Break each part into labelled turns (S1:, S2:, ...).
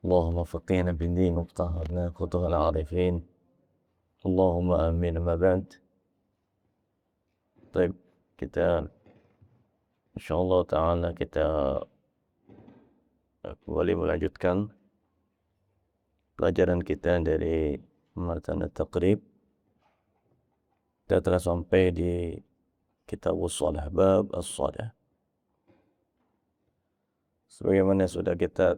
S1: اللهم فقهنا في الدين وافتحنا فتوح العارفين اللهم آمين. ما بعد. Baik, kita insyaallah ta'ala kita kembali melanjutkan pelajaran kita dari matan at-taqrib. Kita telah sampai di kitab as-shalah, bab as-shalah. Sebagaimana sudah kita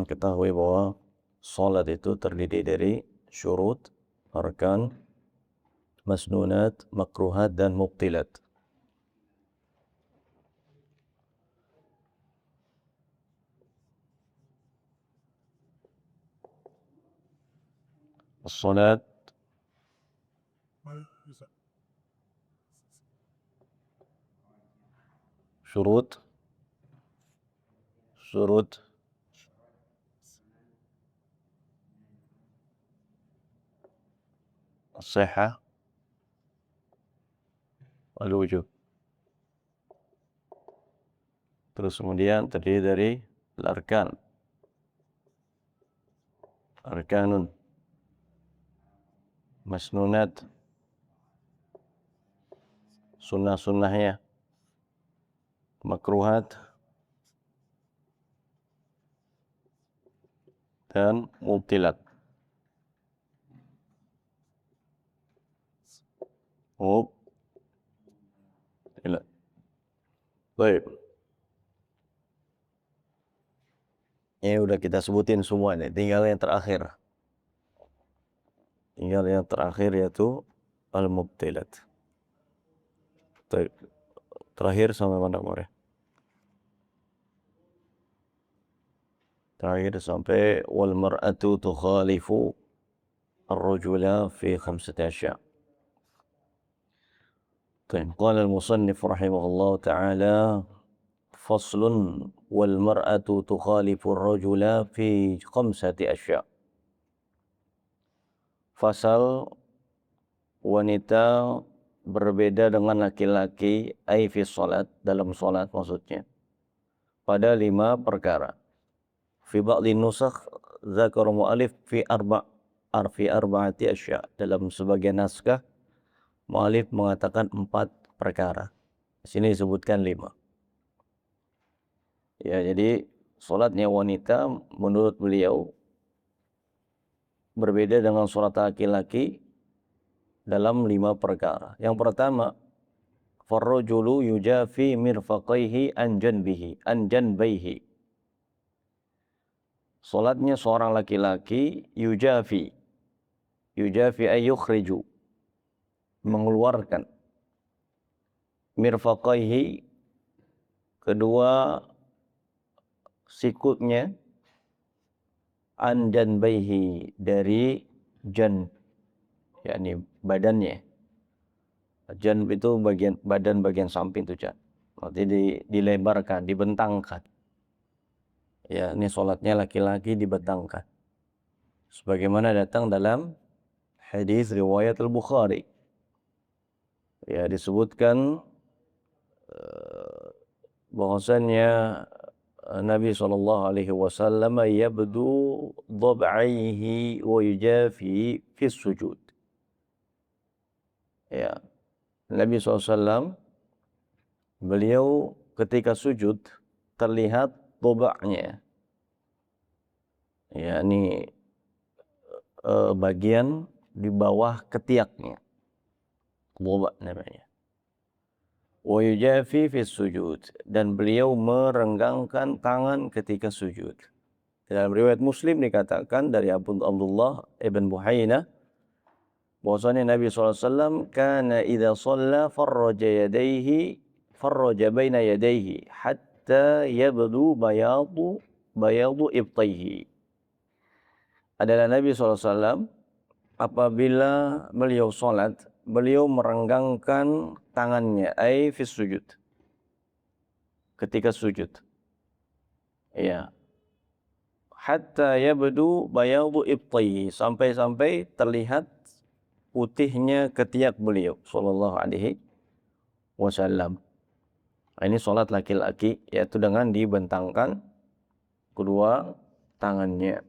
S1: ketahui bahwa salat itu terdiri dari syurut, arkan, masnunat, makruhat, dan mubtilat. Salat syurut as-sihah wal-wujub. Terus kemudian terdiri dari arkanun, masnunat, sunnah-sunnahnya, makruhat, dan mubtilat. Mubtilat. Baik. Ini udah kita sebutin semua nih, tinggal yang terakhir. Yaitu al-mubtilat. Terakhir sampai mana kemarin? Terakhir sampai wal mar'atu tukhalifu ar-rajula fi khamsati asya'. قال المصنف رحمه الله تعالى فصل والمرأة تخالف الرجل في خمسة أشياء. Fasal, wanita berbeda dengan laki-laki fi salat, dalam salat maksudnya, pada 5 perkara. Fi ba'dhi nusakh dzakara mu'allif fi arba'ati asya'. Dalam sebagian naskah mu'allif mengatakan 4 perkara. Di sini disebutkan 5. Ya, jadi salatnya wanita menurut beliau berbeda dengan salat laki-laki dalam 5 perkara. Yang pertama, farrajulu yujafi mirfaqaihi an janbaihi. Salatnya seorang laki-laki yujafi ay yukhriju, mengeluarkan, mirfaqaihi, kedua sikutnya, an janbaihi, dari jan, yakni badannya. Jan itu bagian samping itu jan. Berarti dilebarkan, dibentangkan. Ya, ini salatnya laki-laki dibentangkan. Sebagaimana datang dalam hadis riwayat Al-Bukhari. Ya, disebutkan bahwasannya Nabi SAW yabdu dhab'aihi wa yujafi fi sujud. Ya, Nabi SAW beliau ketika sujud terlihat dhoba'nya, ya, ini bagian di bawah ketiaknya, dhobak namanya. Wa yujafi fi sujud, dan beliau merenggangkan tangan ketika sujud. Dalam riwayat Muslim dikatakan dari Abdullah ibn Buhainah bahwasanya Nabi SAW kana idza shalla farraja baina yadayhi hatta yabdu bayadu ibtayhi. Adalah Nabi SAW apabila beliau salat, beliau merenggangkan tangannya fi sujud, ketika sujud. Ya. Hatta yabdu bayadu ibtayhi, sampai terlihat putihnya ketiak beliau sallallahu alaihi wasallam. Ini salat laki-laki, yaitu dengan dibentangkan kedua tangannya.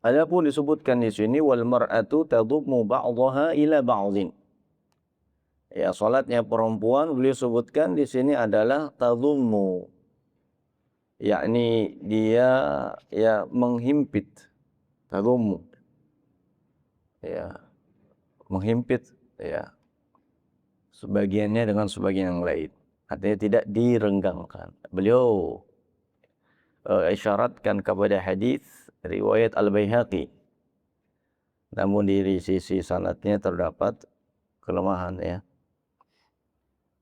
S1: Adapun disebutkan di sini wal mar'atu tadummu ba'daha ila ba'dhin. Ya, salatnya perempuan beliau sebutkan di sini adalah tadummu, yakni dia ya menghimpit, tadummu, ya menghimpit ya sebagiannya dengan sebagian yang lain. Artinya tidak direnggangkan. Beliau isyaratkan kepada hadis riwayat Al-Baihaqi. Namun di sisi sanadnya terdapat kelemahan ya.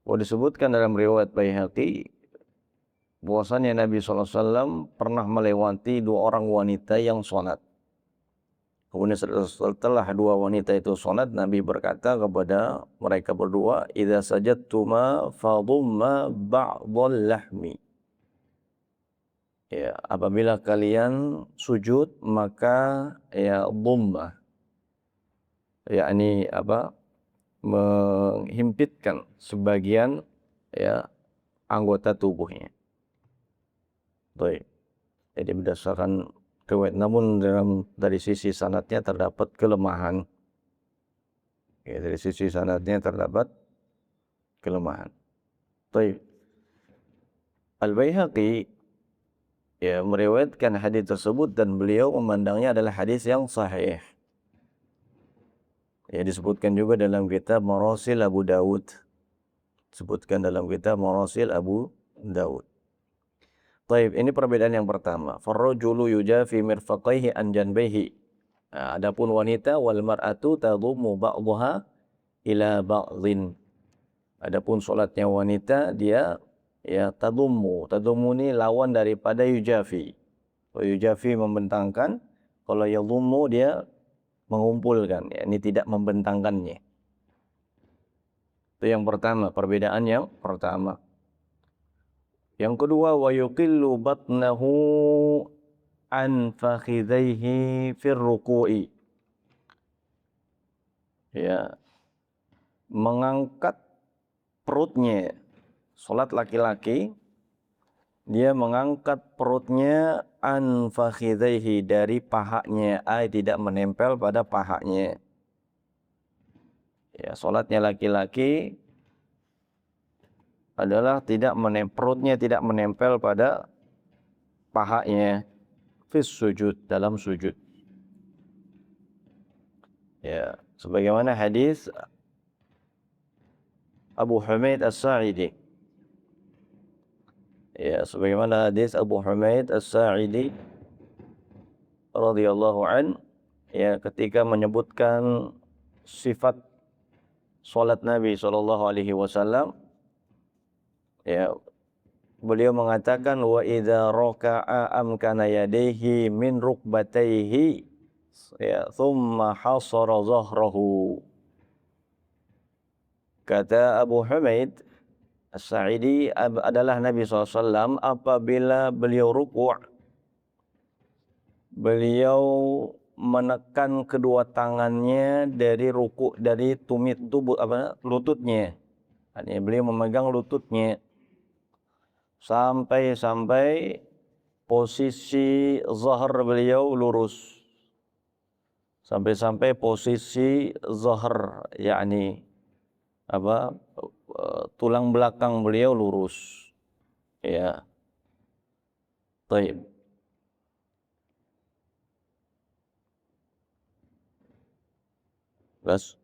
S1: Disebutkan dalam riwayat Baihaqi bahwasanya Nabi SAW pernah melewati dua orang wanita yang sholat. Kemudian setelah dua wanita itu sholat, Nabi berkata kepada mereka berdua, "Idza sajadtuma fadumma ba'dhal lahmi." Ya, apabila kalian sujud maka ya dhamma, yakni apa? Menghimpitkan sebagian ya anggota tubuhnya. Baik. Jadi berdasarkan riwayat, namun dari sisi sanadnya terdapat kelemahan. Ya, dari sisi sanadnya terdapat kelemahan. Baik. Al-Baihaqi ya meriwayatkan hadis tersebut dan beliau memandangnya adalah hadis yang sahih. Ya, disebutkan juga dalam kitab Marasil Abu Dawud. Disebutkan dalam kitab Marasil Abu Dawud. Baik, ini perbedaan yang pertama. Farrajulu yujafi mirfaqaihi an janbaihi. Nah, adapun wanita wal mar'atu tadummu ba'daha ila ba'dhin. Adapun salatnya wanita dia ya tadummu. Tadummu ini lawan daripada yujafi. Kalau yujafi membentangkan, kalau yadummu dia mengumpulkan, ya, ini tidak membentangkannya. Itu yang pertama, perbedaan yang pertama. Yang kedua, wa yuqillu batnahu an fakhidhaihi fir ruku'i. Ya, mengangkat perutnya. Salat laki-laki dia mengangkat perutnya an fakhidhaihi dari pahanya, tidak menempel pada pahanya. Ya, salatnya laki-laki adalah perutnya tidak menempel pada pahanya fis sujud, dalam sujud. Ya, sebagaimana hadis Abu Humaid As-Sa'idi. Ya, sebagaimana hadis Abu Humaid As-Sa'idi radhiyallahu an, ya, ketika menyebutkan sifat salat Nabi sallallahu alaihi wasallam, ya, beliau mengatakan wa idza raka'a amkana yadayhi min rukbatayhi, ya, thumma hasara zahrahu. Kata Abu Humaid As-Sa'idi adalah Nabi SAW apabila beliau ruku', beliau menekan kedua tangannya dari ruku', dari tumit tubuh lututnya. Artinya beliau memegang lututnya sampai posisi zahar beliau lurus. Sampai posisi zahar, yakni tulang belakang beliau lurus. Ya. Baik. Bas.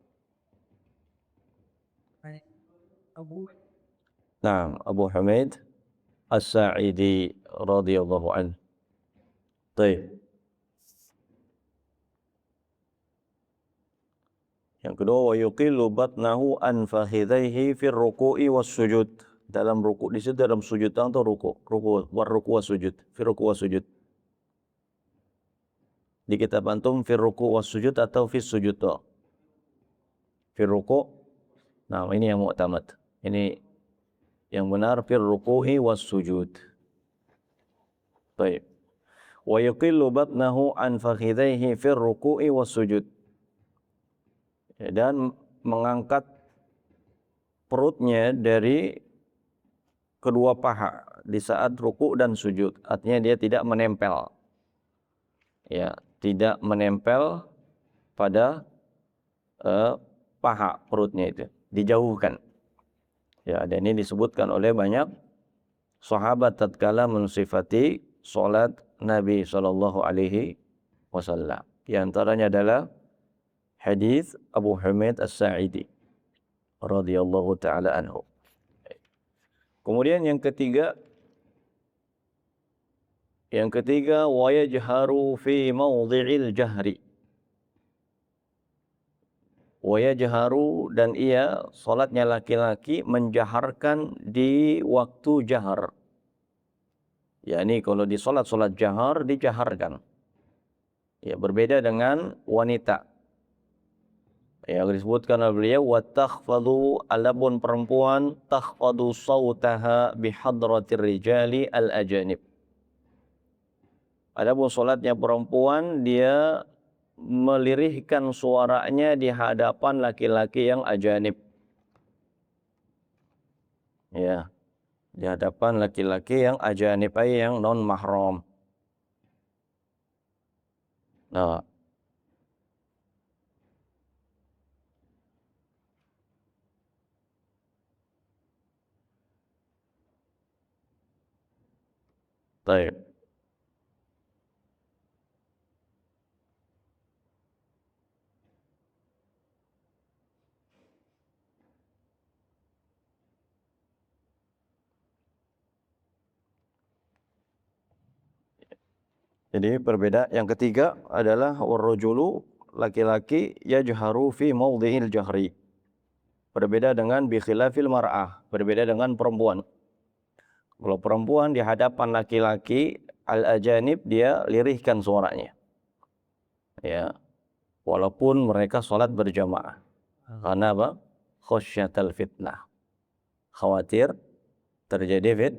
S1: Nah, Abu Humaid As-Sa'idi radhiyallahu anhu. Baik. Yang kedua, wa yuqillu batnahu an fakhidhaihi fi ruku'i was sujud. Dalam ruku' di situ, dalam sujud atau ruku' was sujud, fi ruku' was sujud. Di kitab antum fi ruku' was sujud atau fi sujud toh? Fi ruku'. Nah, ini yang mu'tamad. Ini yang benar, fi ruku'i was sujud. Baik. Wa yuqillu batnahu an fakhidhaihi fi ruku'i was sujud. Dan mengangkat perutnya dari kedua paha di saat ruku' dan sujud. Artinya dia tidak menempel. Ya, tidak menempel pada paha perutnya itu, dijauhkan. Ya, dan ini disebutkan oleh banyak sahabat tatkala mensifati salat Nabi sallallahu alaihi wasallam. Di antaranya adalah hadis Abu Humaid As-Sa'idi radhiyallahu taala anhu. Kemudian yang ketiga wa yajharu fi mawdhi'il jahri. Wa yajharu, dan ia salatnya laki-laki menjaharkan di waktu jahar. yakni kalau di salat jahar dijaharkan. Ya, berbeda dengan wanita. Ya, disebutkan oleh beliau wa takhfadu, alabun perempuan takhfadu sautaha bihadratir rijali al-ajanib. Adapun salatnya perempuan, dia melirihkan suaranya di hadapan laki-laki yang ajanib. Ya, di hadapan laki-laki yang ajanib, yang non mahram. Nah, baik. Jadi berbeda. Yang ketiga adalah warrajulu, laki-laki, yajharu fi mawdhi'il jahri. Berbeda dengan bi khilafil mar'ah, berbeda dengan perempuan. Kalau perempuan di hadapan laki-laki al-ajanib, dia lirihkan suaranya. Ya, walaupun mereka salat berjamaah. Karena apa? Khasyatal fitnah. Khawatir terjadi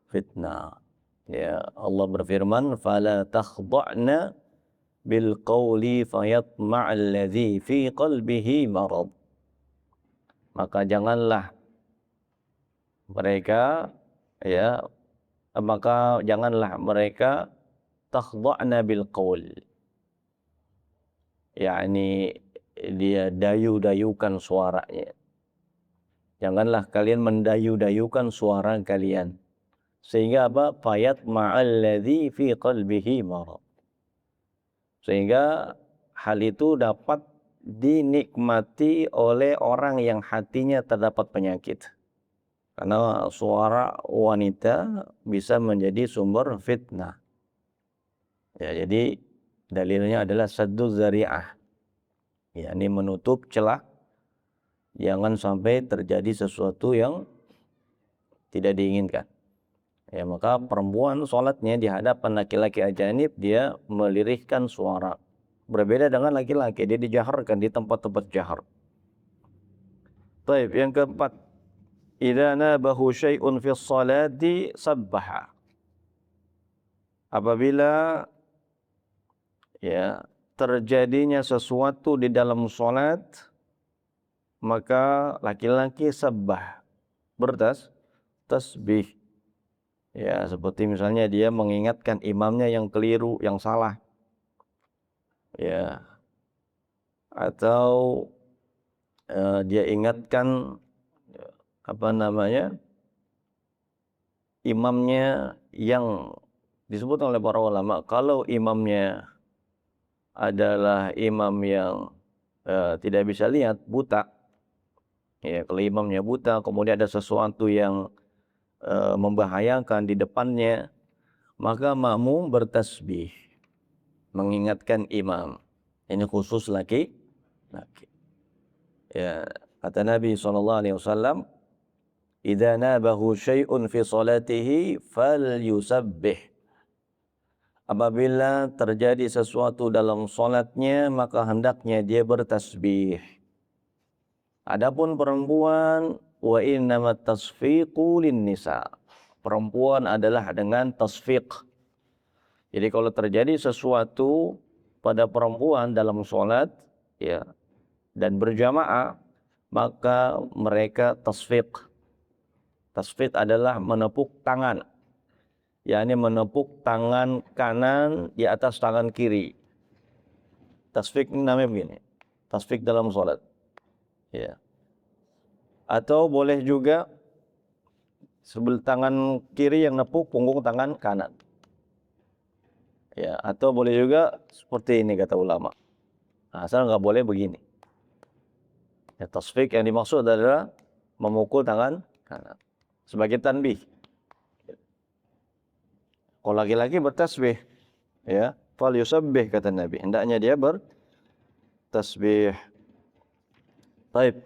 S1: fitnah. Ya, Allah berfirman, "Fala takhda'na bil qawli fayatma'al ladzi fi qalbihi marad." Maka janganlah mereka ya takhda'na bil qaul. yakni dia dayu-dayukan suaranya. Janganlah kalian mendayu-dayukan suara kalian. Sehingga apa? Fayatma'al ladzi fi qalbihi marad. Sehingga hal itu dapat dinikmati oleh orang yang hatinya terdapat penyakit. Karena suara wanita bisa menjadi sumber fitnah. Ya, jadi dalilnya adalah saddu zari'ah. Ini menutup celah, jangan sampai terjadi sesuatu yang tidak diinginkan. Ya, maka perempuan salatnya di hadapan laki-laki ajanib, dia melirihkan suara. Berbeda dengan laki-laki, dia dijaharkan di tempat-tempat jahar. Baik, yang keempat, idza nabahu syai'un fi sholati sabbaha. Apabila terjadinya sesuatu di dalam salat, maka laki-laki sabbah, tasbih. Ya, seperti misalnya dia mengingatkan imamnya yang keliru, yang salah. Ya. Atau dia ingatkan imamnya yang disebut oleh para ulama, kalau imamnya adalah imam yang tidak bisa lihat, buta. Ya, kalau imamnya buta, kemudian ada sesuatu yang membahayakan di depannya, maka makmum bertasbih mengingatkan imam. Ini khusus laki. Ya, kata Nabi SAW, idza nabahu syai'un fi salatihi falyusabbih. Apabila terjadi sesuatu dalam salatnya, maka hendaknya dia bertasbih. Adapun perempuan, wa innamat tasfiqu lin nisa. Perempuan adalah dengan tasfiq. Jadi kalau terjadi sesuatu pada perempuan dalam salat, ya, dan berjamaah, maka mereka tasfiq. Tasfiq adalah menepuk tangan. Menepuk tangan kanan di atas tangan kiri. Tasfik ini namanya begini. Tasfik dalam sholat. Ya. Atau boleh juga sebelah tangan kiri yang nepuk punggung tangan kanan. Ya, atau boleh juga seperti ini kata ulama. Nah, asal nggak boleh begini. Ya, tasfik yang dimaksud adalah memukul tangan kanan sebagai tanbih. Kalau laki-laki bertasbih, ya, fal yusabbih kata Nabi. Hendaknya dia bertasbih. Baik.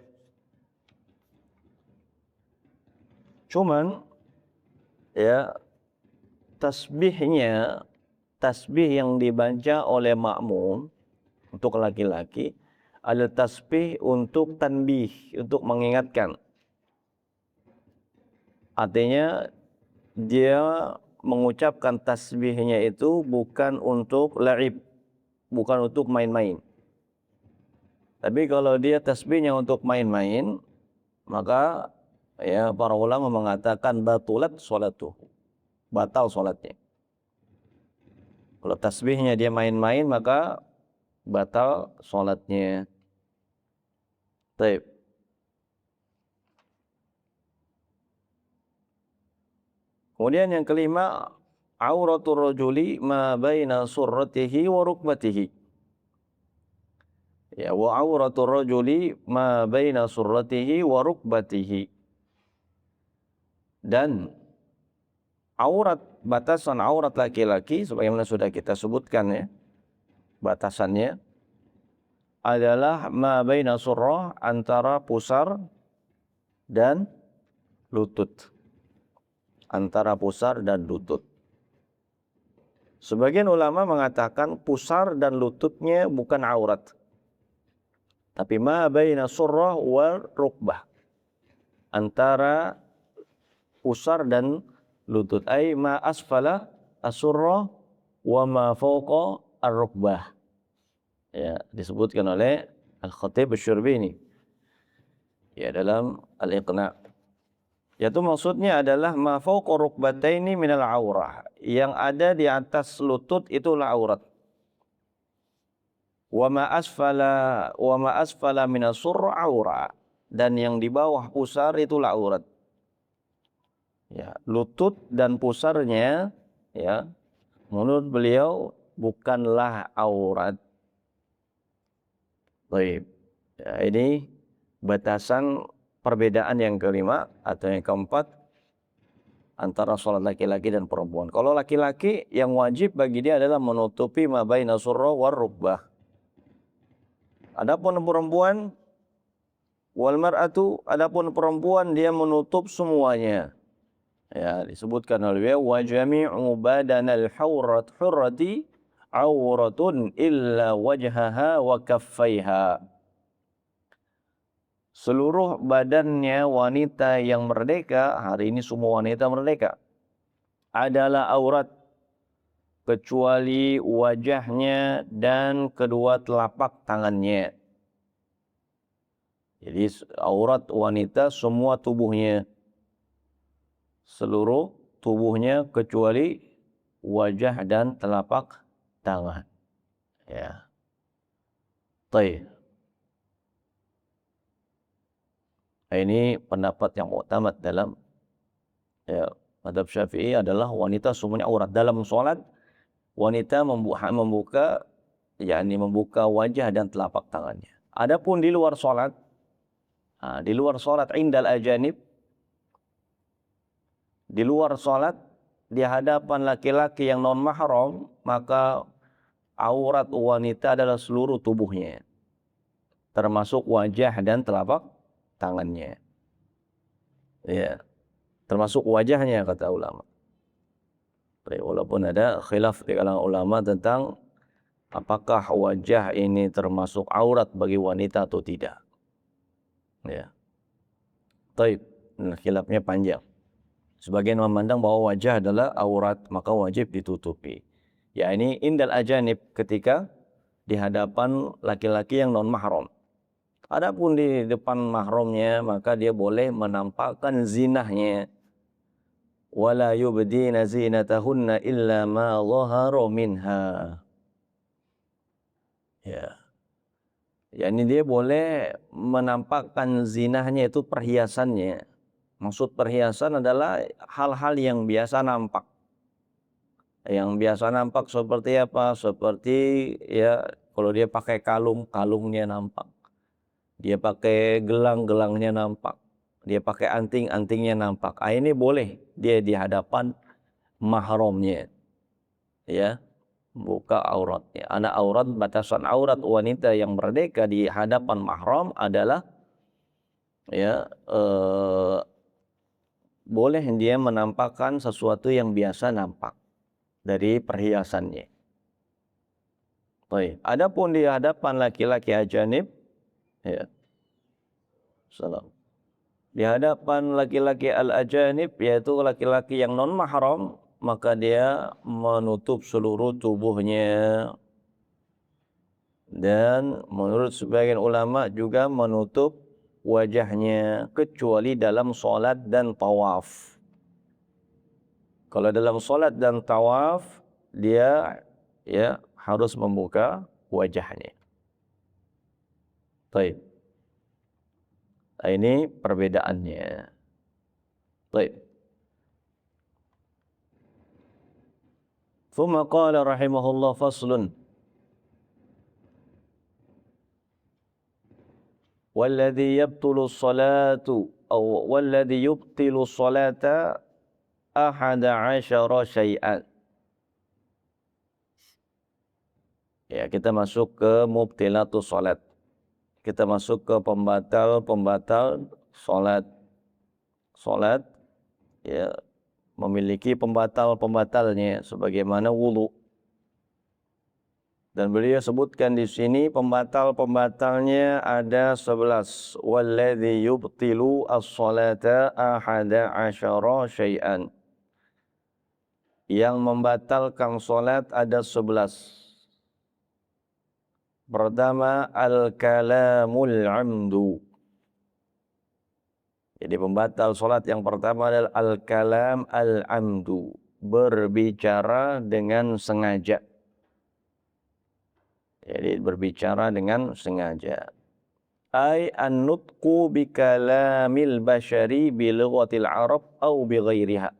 S1: Cuman ya tasbihnya, tasbih yang dibaca oleh makmum untuk laki-laki adalah tasbih untuk tanbih, untuk mengingatkan. Artinya dia mengucapkan tasbihnya itu bukan untuk laib, bukan untuk main-main. Tapi kalau dia tasbihnya untuk main-main, maka ya para ulama mengatakan batulat sholatuh, batal sholatnya. Kalau tasbihnya dia main-main maka batal sholatnya. Baik. Kemudian yang kelima, auratul rajuli ma baina surratihi wa rukbatihi. Ya, wa auratul rajuli ma baina surratihi wa rukbatihi. Dan aurat, batasan aurat laki-laki sebagaimana sudah kita sebutkan ya, batasannya adalah ma baina surrah, antara pusar dan lutut. Antara pusar dan lutut. Sebagian ulama mengatakan pusar dan lututnya bukan aurat. Tapi ma baina surrah wal rukbah. Antara pusar dan lutut. Ay ma asfala as-surrah wa ma fawqa ar-rukbah. Ya, disebutkan oleh Al-Khatib Asy-Syurbini. Ya, dalam Al-Iqna'. Yaitu maksudnya adalah ma fawqa rukbataini minal aurah. Yang ada di atas lutut itulah aurat. Wa ma asfala minas surra aurah. Dan yang di bawah pusar itulah aurat. Ya, lutut dan pusarnya ya menurut beliau bukanlah aurat. Baik. Ya, ini batasan perbedaan yang kelima atau yang keempat antara sholat laki-laki dan perempuan. Kalau laki-laki yang wajib bagi dia adalah menutupi ma baina surra war rukbah. Adapun perempuan wal mar'atu, adapun perempuan dia menutup semuanya. Ya, disebutkan oleh beliau wa jami'u badanal hurrati auratun illa wajhaha wa kaffaiha. Seluruh badannya wanita yang merdeka, hari ini semua wanita merdeka, adalah aurat kecuali wajahnya dan kedua telapak tangannya. Jadi aurat wanita semua tubuhnya, seluruh tubuhnya kecuali wajah dan telapak tangan. Ya. Baik. Ini pendapat yang utama dalam ya, mazhab Syafi'i adalah wanita semuanya aurat. Dalam sholat wanita membuka yakni membuka wajah dan telapak tangannya. Adapun di luar sholat, di luar sholat indal ajanib, di luar sholat di hadapan laki-laki yang non mahram, maka aurat wanita adalah seluruh tubuhnya, termasuk wajah dan telapak tangannya. Ya, termasuk wajahnya kata ulama. Walaupun ada khilaf di kalangan ulama tentang apakah wajah ini termasuk aurat bagi wanita atau tidak. Ya. Taib, khilafnya panjang. Sebagian memandang bahwa wajah adalah aurat, maka wajib ditutupi. Ya, ini indal ajanib, ketika di hadapan laki-laki yang non mahram. Adapun di depan mahramnya maka dia boleh menampakkan zinahnya. Wala yubdina zinatahunna illa ma dhahara minha. Ya. Yani dia boleh menampakkan zinahnya itu perhiasannya. Maksud perhiasan adalah hal-hal yang biasa nampak. Yang biasa nampak seperti apa? Seperti ya kalau dia pakai kalung, kalungnya nampak. Dia pakai gelang, gelangnya nampak. Dia pakai anting, antingnya nampak. Ini boleh dia di hadapan mahramnya. Ya, buka auratnya. Anak aurat, batasan aurat wanita yang merdeka di hadapan mahram adalah ya boleh dia menampakkan sesuatu yang biasa nampak dari perhiasannya. Baik. Adapun di hadapan laki-laki ajanib, ya, salam. Di hadapan laki-laki al-ajanib, yaitu laki-laki yang non mahram, maka dia menutup seluruh tubuhnya, dan menurut sebagian ulama juga menutup wajahnya kecuali dalam solat dan tawaf. Kalau dalam solat dan tawaf dia ya harus membuka wajahnya. Baik. Ini perbedaannya. Baik. ثم قال رحمه الله فصل والذي يبطل الصلاة أو والذي يبطل الصلاة أحد عشر شيئا. Ya, kita masuk ke mubtilatus salat. Kita masuk ke pembatal-pembatal salat. Salat ya memiliki pembatal-pembatalnya sebagaimana wudu. Dan beliau sebutkan di sini pembatal-pembatalnya ada 11. Walladzi yubtilu as-salata ahada asyara syai'an. Yang membatalkan salat ada 11. Pertama, al-kalamul amdu. Jadi pembatal salat yang pertama adalah al-kalam al-amdu. Berbicara dengan sengaja. Jadi berbicara dengan sengaja. Ay an-nutqu bi kalamil bashari bi lughatil arab au bi ghairiha.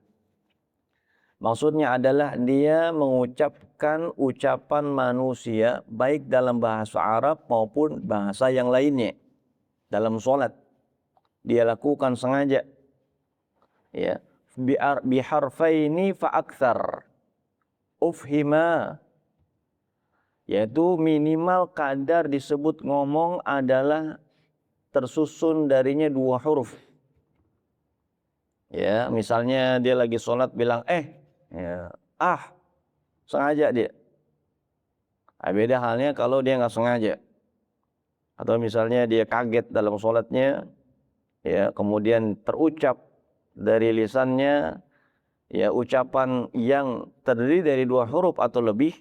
S1: Maksudnya adalah dia mengucapkan ucapan manusia baik dalam bahasa Arab maupun bahasa yang lainnya dalam salat. Dia lakukan sengaja. Ya, bi harfaini fa aktsar. Ufhima, yaitu minimal kadar disebut ngomong adalah tersusun darinya 2 huruf. Ya, misalnya dia lagi sholat bilang ya, sengaja dia. Beda halnya kalau dia nggak sengaja. Atau misalnya dia kaget dalam sholatnya, ya, kemudian terucap dari lisannya, ya, ucapan yang terdiri dari 2 huruf atau lebih,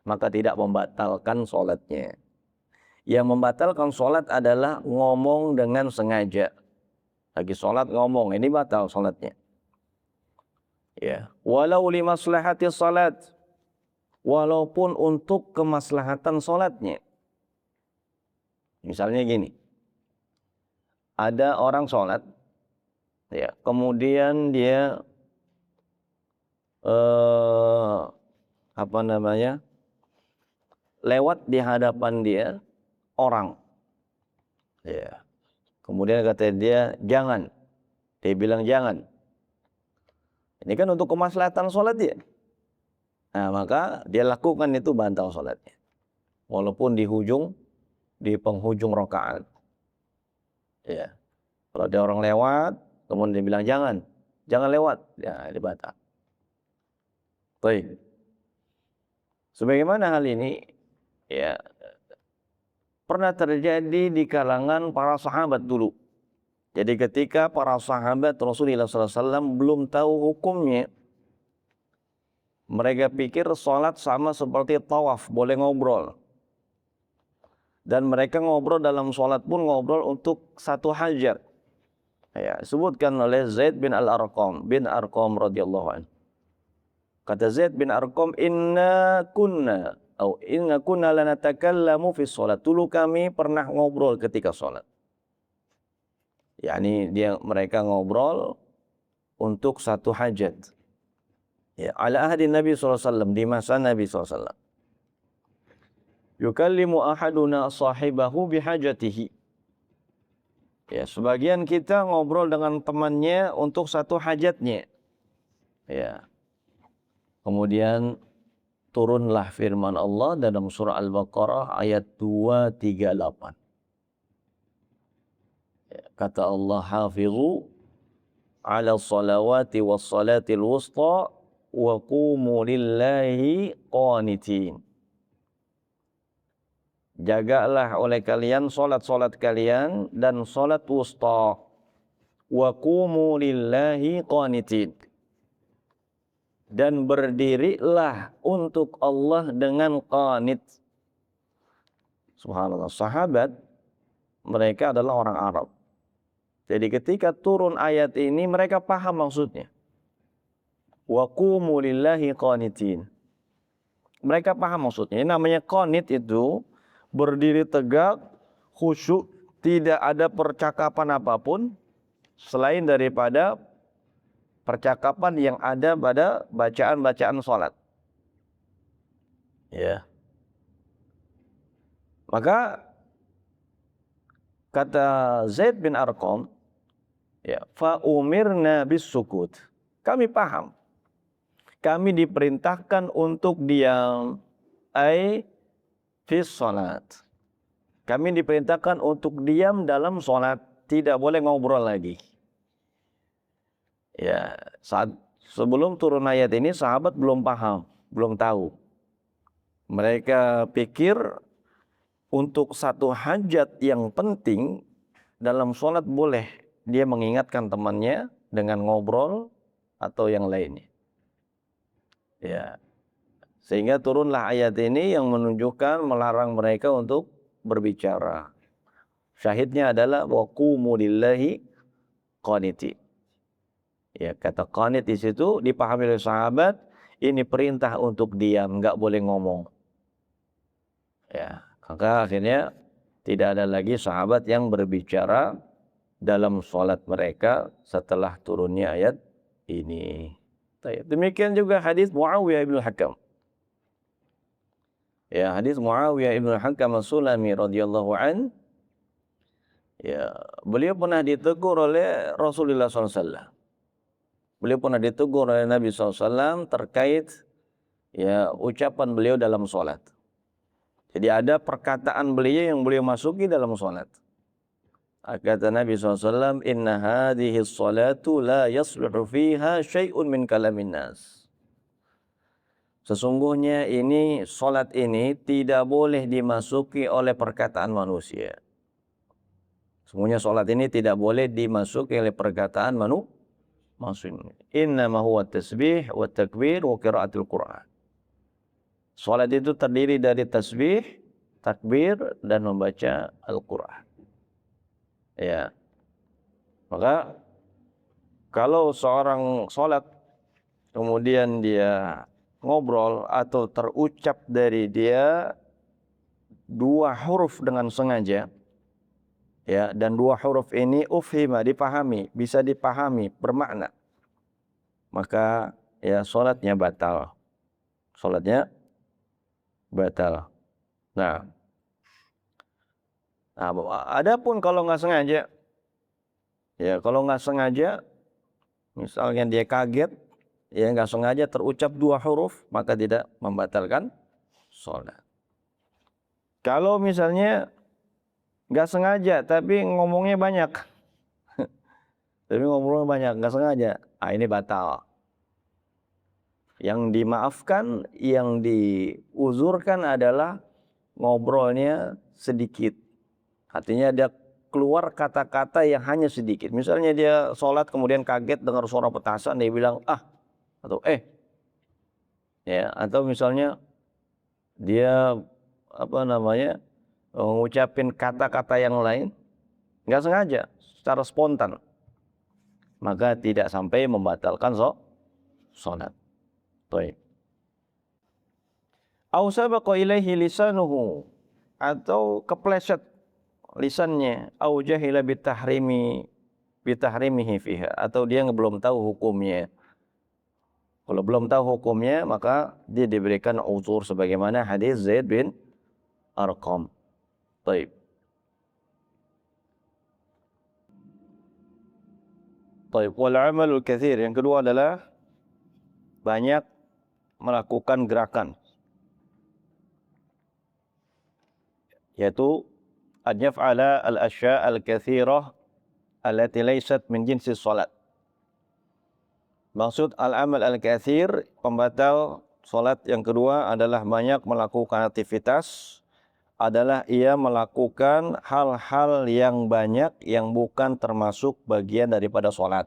S1: maka tidak membatalkan sholatnya. Yang membatalkan sholat adalah ngomong dengan sengaja. Lagi sholat ngomong, ini batal sholatnya. Ya, walau li maslahati sholat, walaupun untuk kemaslahatan sholatnya. Misalnya gini, ada orang sholat, ya, kemudian dia lewat di hadapan dia orang, ya. Kemudian kata dia jangan, dia bilang jangan. Ini kan untuk kemaslahatan sholat dia. Nah, maka dia lakukan itu batal sholatnya. Walaupun di penghujung rakaat. Ya. Kalau ada orang lewat, kemudian dia bilang jangan lewat, ya dibatal. Baik. Sebagaimana hal ini, ya, pernah terjadi di kalangan para sahabat dulu. Jadi ketika para sahabat Rasulullah SAW belum tahu hukumnya, mereka pikir sholat sama seperti tawaf, boleh ngobrol. Dan mereka ngobrol dalam sholat pun ngobrol untuk satu hajat. Ya, sebutkan oleh Zaid bin Al-Arqam radhiyallahu anhu. Kata Zaid bin Arqam, inna kunna Au inna kunna lanatakallamu fi sholat. Dulu kami pernah ngobrol ketika sholat. Yani mereka ngobrol untuk satu hajat. Ya, ala ahdi Nabi SAW, di masa Nabi SAW. Yukallimu ahaduna sahibahu bihajatihi. Ya, sebagian kita ngobrol dengan temannya untuk satu hajatnya. Ya. Kemudian turunlah firman Allah dalam surah Al-Baqarah ayat 238. Ya, kata Allah, hafizu ala salawati was salatil wusta wa qumu lillahi qanitin. Jagalah oleh kalian solat-solat kalian dan solat wusta. Wa qumu lillahi qanitin. Dan berdirilah untuk Allah dengan qanit. Subhanallah, sahabat mereka adalah orang Arab. Jadi ketika turun ayat ini mereka paham maksudnya. Wa qumu lillahi qanitin. Mereka paham maksudnya. Ini namanya qanit itu berdiri tegak, khusyuk, tidak ada percakapan apapun selain daripada percakapan yang ada pada bacaan-bacaan salat. Ya. Maka kata Zaid bin Arqam, ya, fa umirna bis-sukut. Kami paham. Kami diperintahkan untuk diam, ai fis salat. Kami diperintahkan untuk diam dalam salat, tidak boleh ngobrol lagi. Ya, saat sebelum turun ayat ini sahabat belum paham, belum tahu. Mereka pikir untuk satu hajat yang penting dalam sholat boleh dia mengingatkan temannya dengan ngobrol atau yang lainnya. Ya, sehingga turunlah ayat ini yang menunjukkan melarang mereka untuk berbicara. Syahidnya adalah wa qumu lillahi qanitin. Ya, kata qanit di situ dipahami oleh sahabat, ini perintah untuk diam, enggak boleh ngomong. Ya, maka akhirnya tidak ada lagi sahabat yang berbicara dalam sholat mereka setelah turunnya ayat ini. Demikian juga hadis Muawiyah bin Hakam. Ya, hadis Muawiyah bin Hakam As-Sulami radhiyallahu an. Ya, beliau pernah ditegur oleh Rasulullah SAW. Beliau pernah ditegur oleh Nabi SAW terkait ya ucapan beliau dalam sholat. Jadi ada perkataan beliau yang beliau masuki dalam sholat. Kata Nabi SAW, inna hadhihi sholatu la yasluhu fiha syai'un min kalamin nas. Sesungguhnya ini sholat ini tidak boleh dimasuki oleh perkataan manusia. Sesungguhnya sholat ini tidak boleh dimasuki oleh perkataan manusia. Innama huwa tasbih wa takbir wa qiraatul Qur'an. Sholat itu terdiri dari tasbih, takbir, dan membaca Al-Quran. Ya, maka kalau seorang sholat kemudian dia ngobrol atau terucap dari dia dua huruf dengan sengaja, ya, dan dua huruf ini ufhima, dipahami, bisa dipahami, bermakna, maka ya sholatnya batal. Sholatnya batal. Nah, adapun kalau nggak sengaja, ya kalau nggak sengaja, misalnya dia kaget, ya nggak sengaja terucap dua huruf, maka tidak membatalkan sholat. Kalau misalnya nggak sengaja, tapi ngomongnya banyak, nggak sengaja, ini batal. Yang dimaafkan, yang diuzurkan adalah ngobrolnya sedikit. Artinya dia keluar kata-kata yang hanya sedikit. Misalnya dia sholat kemudian kaget dengar suara petasan, dia bilang atau ya, atau misalnya dia ngucapin kata-kata yang lain nggak sengaja, secara spontan, maka tidak sampai membatalkan sholat. Au sabaqa ilaihi lisanuhu, atau kepleset lisannya, au jahila bitahrimihi fiha, atau dia belum tahu hukumnya. Kalau belum tahu hukumnya maka dia diberikan uzur sebagaimana hadis Zaid bin Arqam. Baik. Baik, wal amalul katsir, yang kedua adalah banyak melakukan gerakan, yaitu an yaf'ala al-asya' al-katsirah allati laysat min jinsi salat. Maksud al-amal al-katsir, pembatal salat yang kedua adalah banyak melakukan aktivitas, adalah ia melakukan hal-hal yang banyak yang bukan termasuk bagian daripada salat.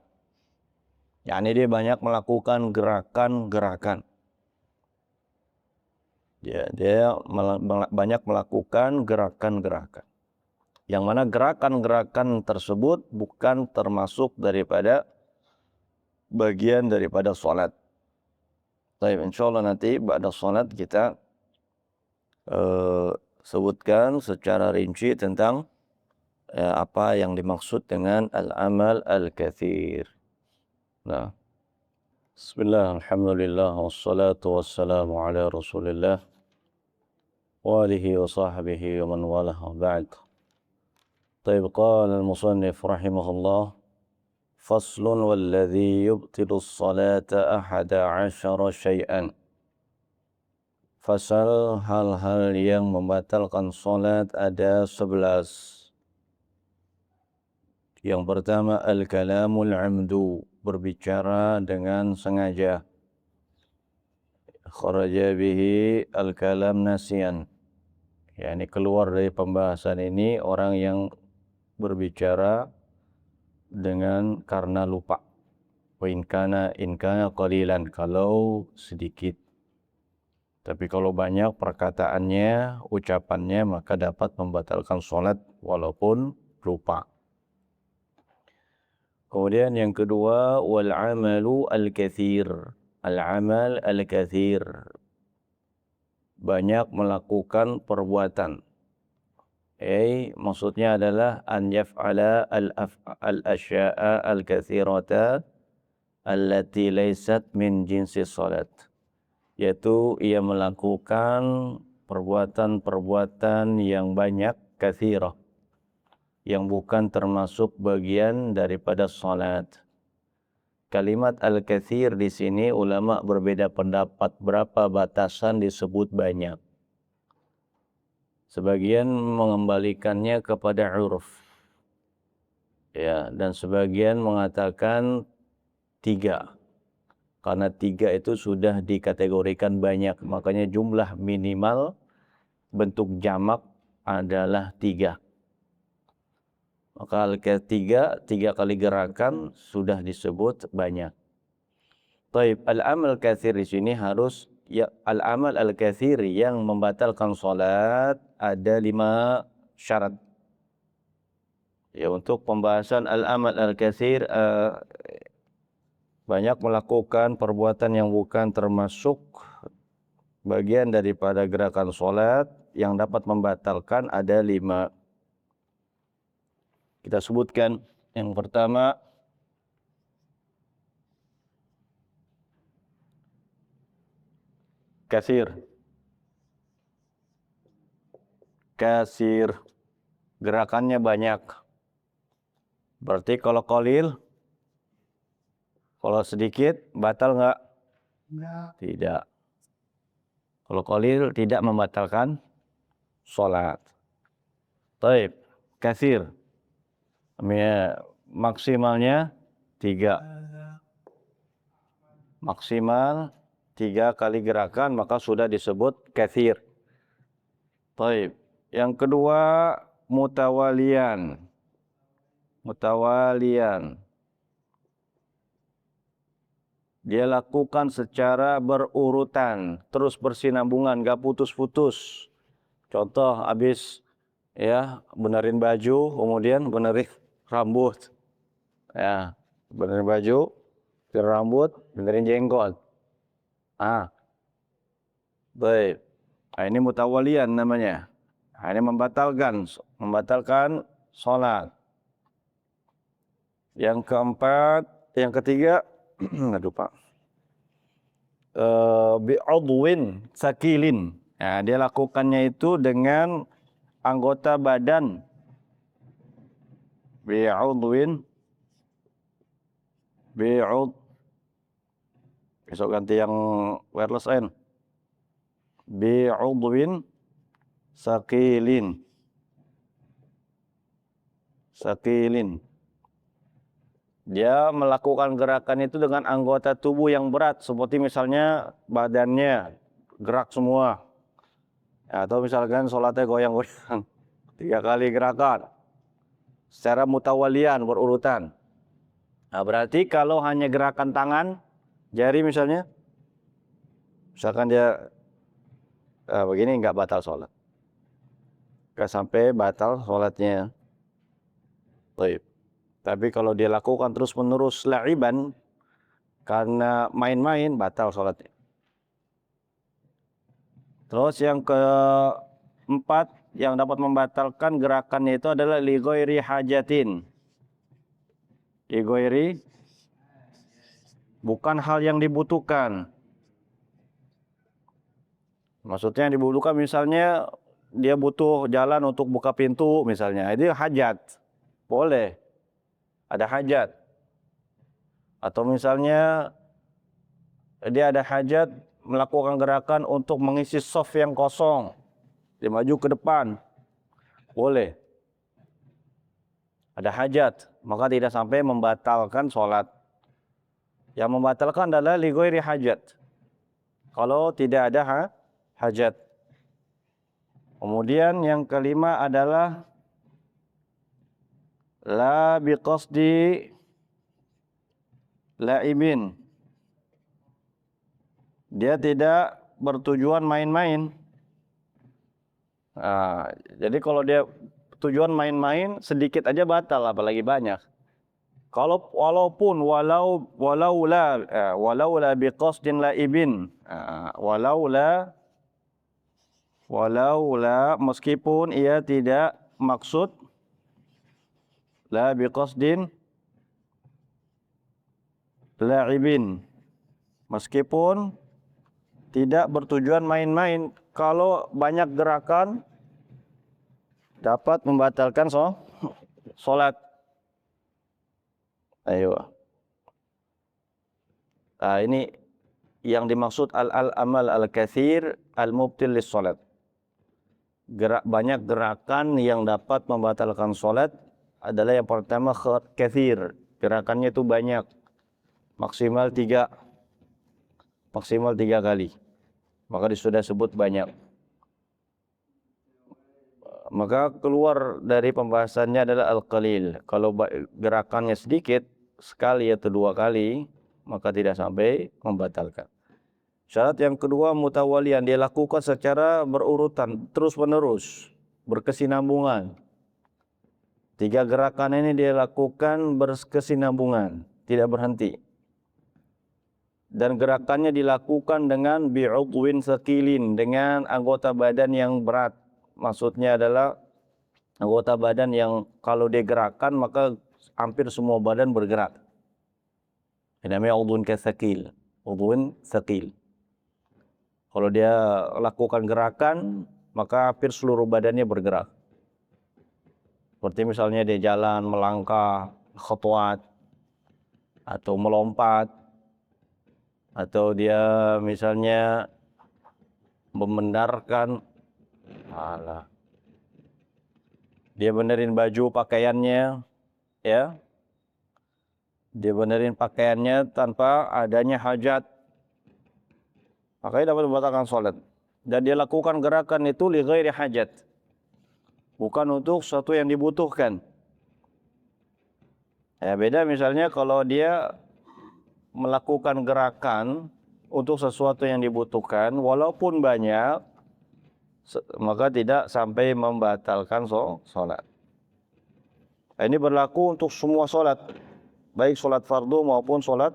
S1: Yani dia banyak melakukan gerakan-gerakan. Dia banyak melakukan gerakan-gerakan. Yang mana gerakan-gerakan tersebut bukan termasuk daripada bagian daripada salat. Baik, insyaallah nanti pada salat kita sebutkan secara rinci tentang apa yang dimaksud dengan al-amal al-katsir. Nah, bismillah, alhamdulillah, wassalatu wassalamu ala rasulillah wa alihi wa sahbihi wa man walah, wa ba'd. طيب قال المصنف رحمه الله فصل والذي يبطل الصلاة 11 شيئا. Fasal hal-hal yang membatalkan salat ada 11. Yang pertama al-kalamul amdu, berbicara dengan sengaja. Kharaja bihi al-kalam nasian, yakni keluar dari pembahasan ini orang yang berbicara dengan karena lupa. Wa in kana qalilan, kalau sedikit. Tapi kalau banyak perkataannya, ucapannya, maka dapat membatalkan salat walaupun lupa. Kemudian yang kedua wal amalu al-katsir. Al-amal al-katsir, banyak melakukan perbuatan. Maksudnya adalah an yaf'ala al-asya'a al-katsirata allati laysat min jinsi salat, yaitu ia melakukan perbuatan-perbuatan yang banyak, katsirah, yang bukan termasuk bagian daripada salat. Kalimat al-katsir di sini ulama berbeda pendapat berapa batasan disebut banyak. Sebagian mengembalikannya kepada uruf, ya, dan sebagian mengatakan 3. Karena 3 itu sudah dikategorikan banyak, makanya jumlah minimal bentuk jamak adalah 3. Maka tiga kali gerakan sudah disebut banyak. Taib, al-amal katsir di sini harus ya, al-amal al-katsir yang membatalkan salat ada 5 syarat. Ya, untuk pembahasan al-amal al-katsir, banyak melakukan perbuatan yang bukan termasuk bagian daripada gerakan salat yang dapat membatalkan ada 5. Kita sebutkan yang pertama kasir. Kasir, gerakannya banyak. Berarti kalau qalil, kalau sedikit batal enggak? Enggak. Tidak. Kalau qalil tidak membatalkan salat. Taib, kasir. Maksimalnya 3. Maksimal 3 kali gerakan maka sudah disebut katsir. Baik. Yang kedua mutawalian. Mutawalian, dia lakukan secara berurutan, terus bersinambungan, gak putus-putus. Contoh, habis ya benerin baju, kemudian benerin rambut. Ya, benerin baju, benerin rambut, benerin jenggot. Baik. Nah, ini mutawalian namanya. Nah, ini membatalkan sholat. Yang keempat, yang ketiga, aduh Pak, bi'udwin sakilin. Nah, dia lakukannya itu dengan anggota badan. Bi'udwin, bi'ud. Besok ganti yang wireless N. Bi'udwin sakilin. Sakilin. Dia melakukan gerakan itu dengan anggota tubuh yang berat, seperti misalnya badannya gerak semua. Atau misalkan sholatnya goyang-goyang. 3 kali gerakan. Secara mutawalian, berurutan. Nah, berarti kalau hanya gerakan tangan, jari misalnya, misalkan dia begini, nggak batal sholat. Nggak sampai batal sholatnya. Baik. Tapi kalau dia lakukan terus-menerus la'iban, karena main-main, batal sholatnya. Terus yang keempat, yang dapat membatalkan gerakannya itu adalah li ghairi hajatin. Li ghairi, bukan hal yang dibutuhkan. Maksudnya yang dibutuhkan misalnya dia butuh jalan untuk buka pintu misalnya, itu hajat. Boleh. Ada hajat. Atau misalnya dia ada hajat melakukan gerakan untuk mengisi shaf yang kosong. Dia maju ke depan. Boleh. Ada hajat, maka tidak sampai membatalkan sholat. Yang membatalkan adalah li ghairi hajat. Kalau tidak ada hajat. Kemudian yang kelima adalah la biqasdi la'ibin. Dia tidak bertujuan main-main. Nah, jadi kalau dia tujuan main-main sedikit aja batal, apalagi banyak. Kalau walaula biqasdin la'ibin. Walaula meskipun ia tidak maksud la biqasdin la'ibin. Meskipun tidak bertujuan main-main, kalau banyak gerakan dapat membatalkan sholat. Ayo. Nah, ini yang dimaksud al-amal al-katsir al-mubtil lis-sholat. Banyak gerakan yang dapat membatalkan sholat adalah yang pertama katsir. Gerakannya itu banyak. Maksimal 3 kali. Maka sudah sebut banyak. Maka keluar dari pembahasannya adalah al-qalil. Kalau gerakannya sedikit, sekali atau 2 kali, maka tidak sampai membatalkan. Syarat yang kedua mutawalian, dia lakukan secara berurutan, terus-menerus, berkesinambungan. 3 gerakan ini dia lakukan berkesinambungan, tidak berhenti. Dan gerakannya dilakukan dengan bi'udwin sakilin, dengan anggota badan yang berat. Maksudnya adalah anggota badan yang kalau dia gerakan maka hampir semua badan bergerak. Ini namanya udhun kasakil, udhun sakil. Kalau dia lakukan gerakan maka hampir seluruh badannya bergerak. Seperti misalnya dia jalan, melangkah, khutwat, atau melompat, atau dia misalnya membendarkan, dia benerin baju pakaiannya, ya, dia benerin pakaiannya tanpa adanya hajat, makanya dapat membatalkan sholat. Dan dia lakukan gerakan itu li ghairi hajat, bukan untuk sesuatu yang dibutuhkan. Ya, beda misalnya kalau dia melakukan gerakan untuk sesuatu yang dibutuhkan, walaupun banyak, maka tidak sampai membatalkan sholat. Ini berlaku untuk semua sholat, baik sholat fardu maupun sholat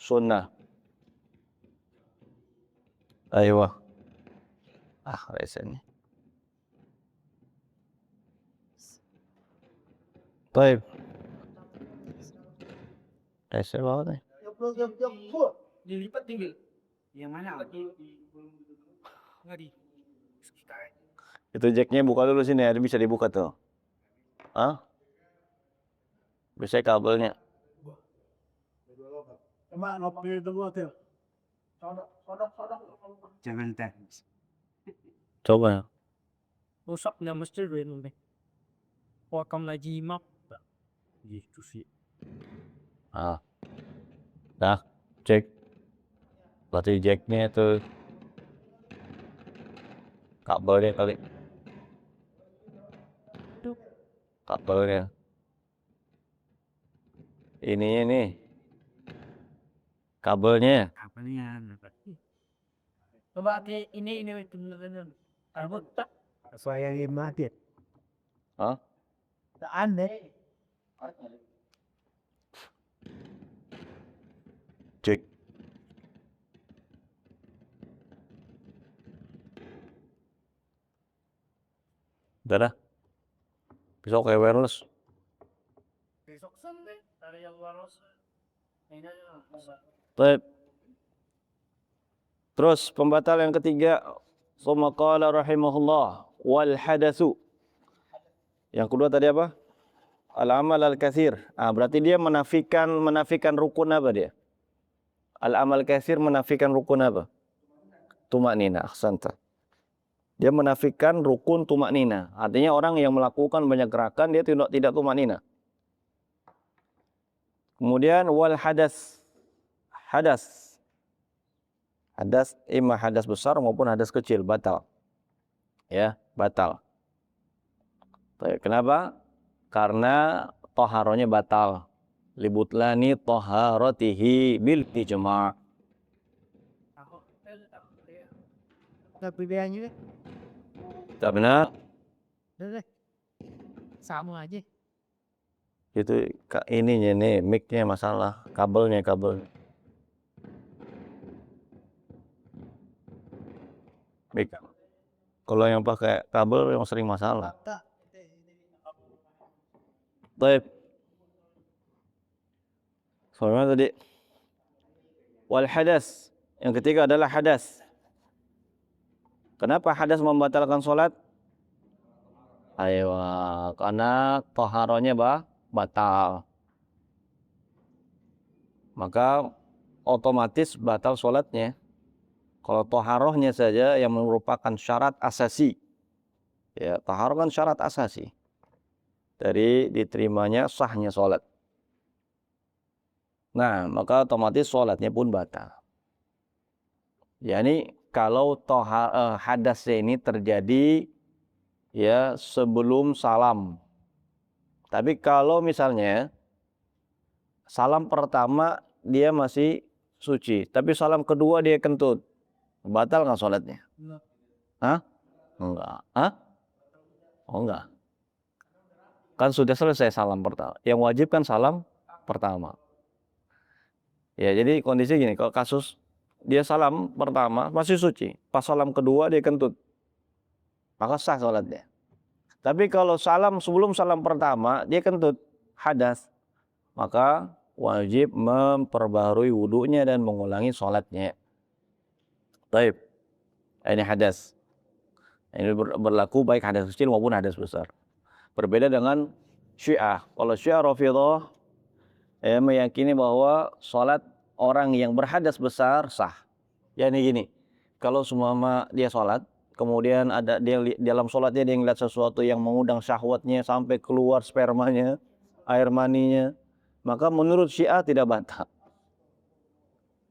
S1: sunnah. Ayo. resennya. Baik. Resen banget nih.
S2: Dilipat tinggal. Yang mana lagi? Nggak di.
S1: Itu jacknya buka dulu sini, ada bisa dibuka tuh. Hah? Bisa kabelnya.
S2: Jangan teknis.
S1: Coba.
S2: Rusak nggak mesti dulu nih. Wakam lagi map. Gitu sih.
S1: Ah. Dah, cek. Berarti jacknya itu kabelnya kali. Kabelnya. Ininya nih. Kabelnya.
S2: Kabelnya. Coba ini bener-bener. Kabel tak. Saya yang mati.
S1: Hah?
S2: Tak aneh.
S1: Cek. Udah dah. Bisa kayak wireless.
S2: Besok Sunday dari yang waros. Ini aja.
S1: Baik. Terus pembatal yang ketiga, summa qala rahimahullah wal hadatsu. Yang kedua tadi apa? Al-amal al-katsir. Berarti dia menafikan rukun apa dia? Al-amal katsir menafikan rukun apa? Tumaknina, ahsanta. Dia menafikan rukun tumaknina. Artinya orang yang melakukan banyak gerakan dia tidak tumaknina. Kemudian wal hadas. Hadas. Hadas imma hadas besar maupun hadas kecil batal. Ya, batal. Kenapa? Karena toharonya batal. Libutlani toharatihi bil ijma'.
S2: Tapi pilihannya
S1: Tak benar?
S2: deh. Sama aja.
S1: Itu ininya nih, mic-nya masalah, kabel. Mic. Kalau yang pakai kabel yang sering masalah. Baik. Soalnya tadi wal hadas. Yang ketiga adalah hadas. Kenapa hadas membatalkan sholat? Ayo, karena toharonya batal. Maka otomatis batal sholatnya. Kalau toharohnya saja yang merupakan syarat asasi. Ya, toharoh kan syarat asasi. Dari diterimanya sahnya sholat. Nah, maka otomatis sholatnya pun batal. Yani kalau hadasnya ini terjadi ya sebelum salam. Tapi kalau misalnya salam pertama dia masih suci, tapi salam kedua dia kentut, batal nggak sholatnya? Hah? Enggak. Hah? Oh enggak. Kan sudah selesai salam pertama. Yang wajib kan salam pertama. Ya jadi kondisi gini, kalau kasus dia salam pertama masih suci, pas salam kedua dia kentut, maka sah sholatnya. Tapi kalau sebelum salam pertama dia kentut, hadas, maka wajib memperbaharui wudunya dan mengulangi sholatnya. Baik, ini hadas. Ini berlaku baik hadas kecil maupun hadas besar. Berbeda dengan Syiah. Kalau Syiah Rafidhah meyakini bahwa sholat orang yang berhadas besar sah. Yani gini, kalau seumpama dia sholat, kemudian ada dia dalam sholatnya dia ngeliat sesuatu yang mengundang syahwatnya sampai keluar spermanya, air maninya, maka menurut Syiah tidak batal.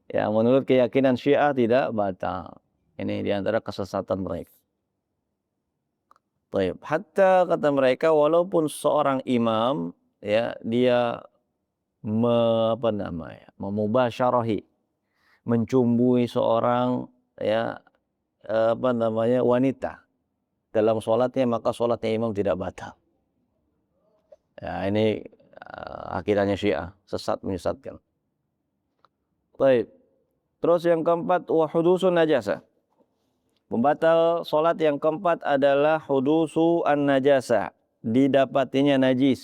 S1: Ya, menurut keyakinan Syiah tidak batal. Ini diantara kesesatan mereka. Baik, hatta kata mereka walaupun seorang imam ya dia memubasyarahi, mencumbui seorang ya wanita dalam sholatnya, maka sholatnya imam tidak batal. Ya ini akidahnya Syiah, sesat menyesatkan. Baik. Terus yang keempat wa hudusun najasah. Pembatal solat yang keempat adalah hudusu an-najasa, didapatinya najis,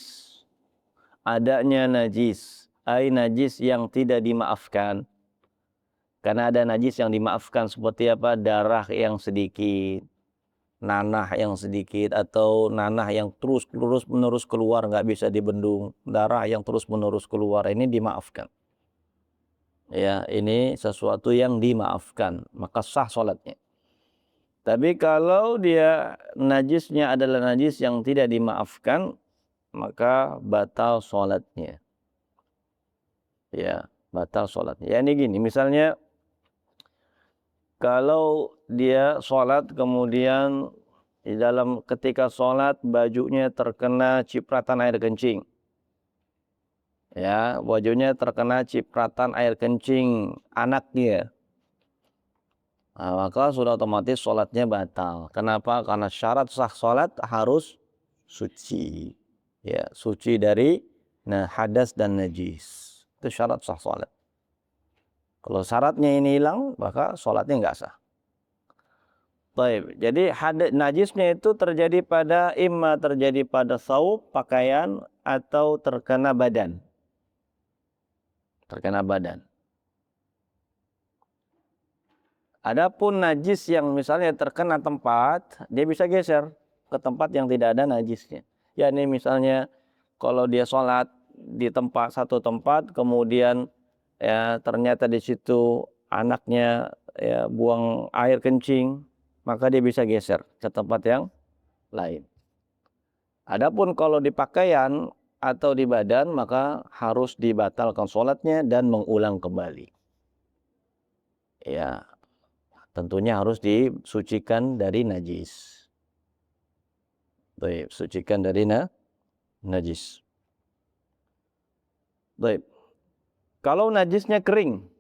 S1: adanya najis, najis yang tidak dimaafkan. Karena ada najis yang dimaafkan seperti apa? Darah yang sedikit, nanah yang sedikit, atau nanah yang terus menerus keluar nggak bisa dibendung, darah yang terus menerus keluar, ini dimaafkan. Ya, ini sesuatu yang dimaafkan, maka sah solatnya. Tapi kalau dia najisnya adalah najis yang tidak dimaafkan, maka batal sholatnya. Ya, batal sholatnya. Ya, ini gini, misalnya kalau dia sholat kemudian di dalam ketika sholat bajunya terkena cipratan air kencing. Ya, bajunya terkena cipratan air kencing anaknya. Nah, maka sudah otomatis sholatnya batal. Kenapa? Karena syarat sah sholat harus suci. Ya, suci dari hadas dan najis. Itu syarat sah sholat. Kalau syaratnya ini hilang, maka sholatnya nggak sah. Baik, jadi najisnya itu terjadi pada terjadi pada saub, pakaian, atau terkena badan. Terkena badan. Adapun najis yang misalnya terkena tempat, dia bisa geser ke tempat yang tidak ada najisnya. Ya, ini misalnya kalau dia sholat di satu tempat, kemudian ya ternyata di situ anaknya ya buang air kencing, maka dia bisa geser ke tempat yang lain. Adapun kalau di pakaian atau di badan, maka harus dibatalkan sholatnya dan mengulang kembali. Ya, tentunya harus disucikan dari najis. Baik, sucikan dari najis. Baik. Kalau najisnya kering.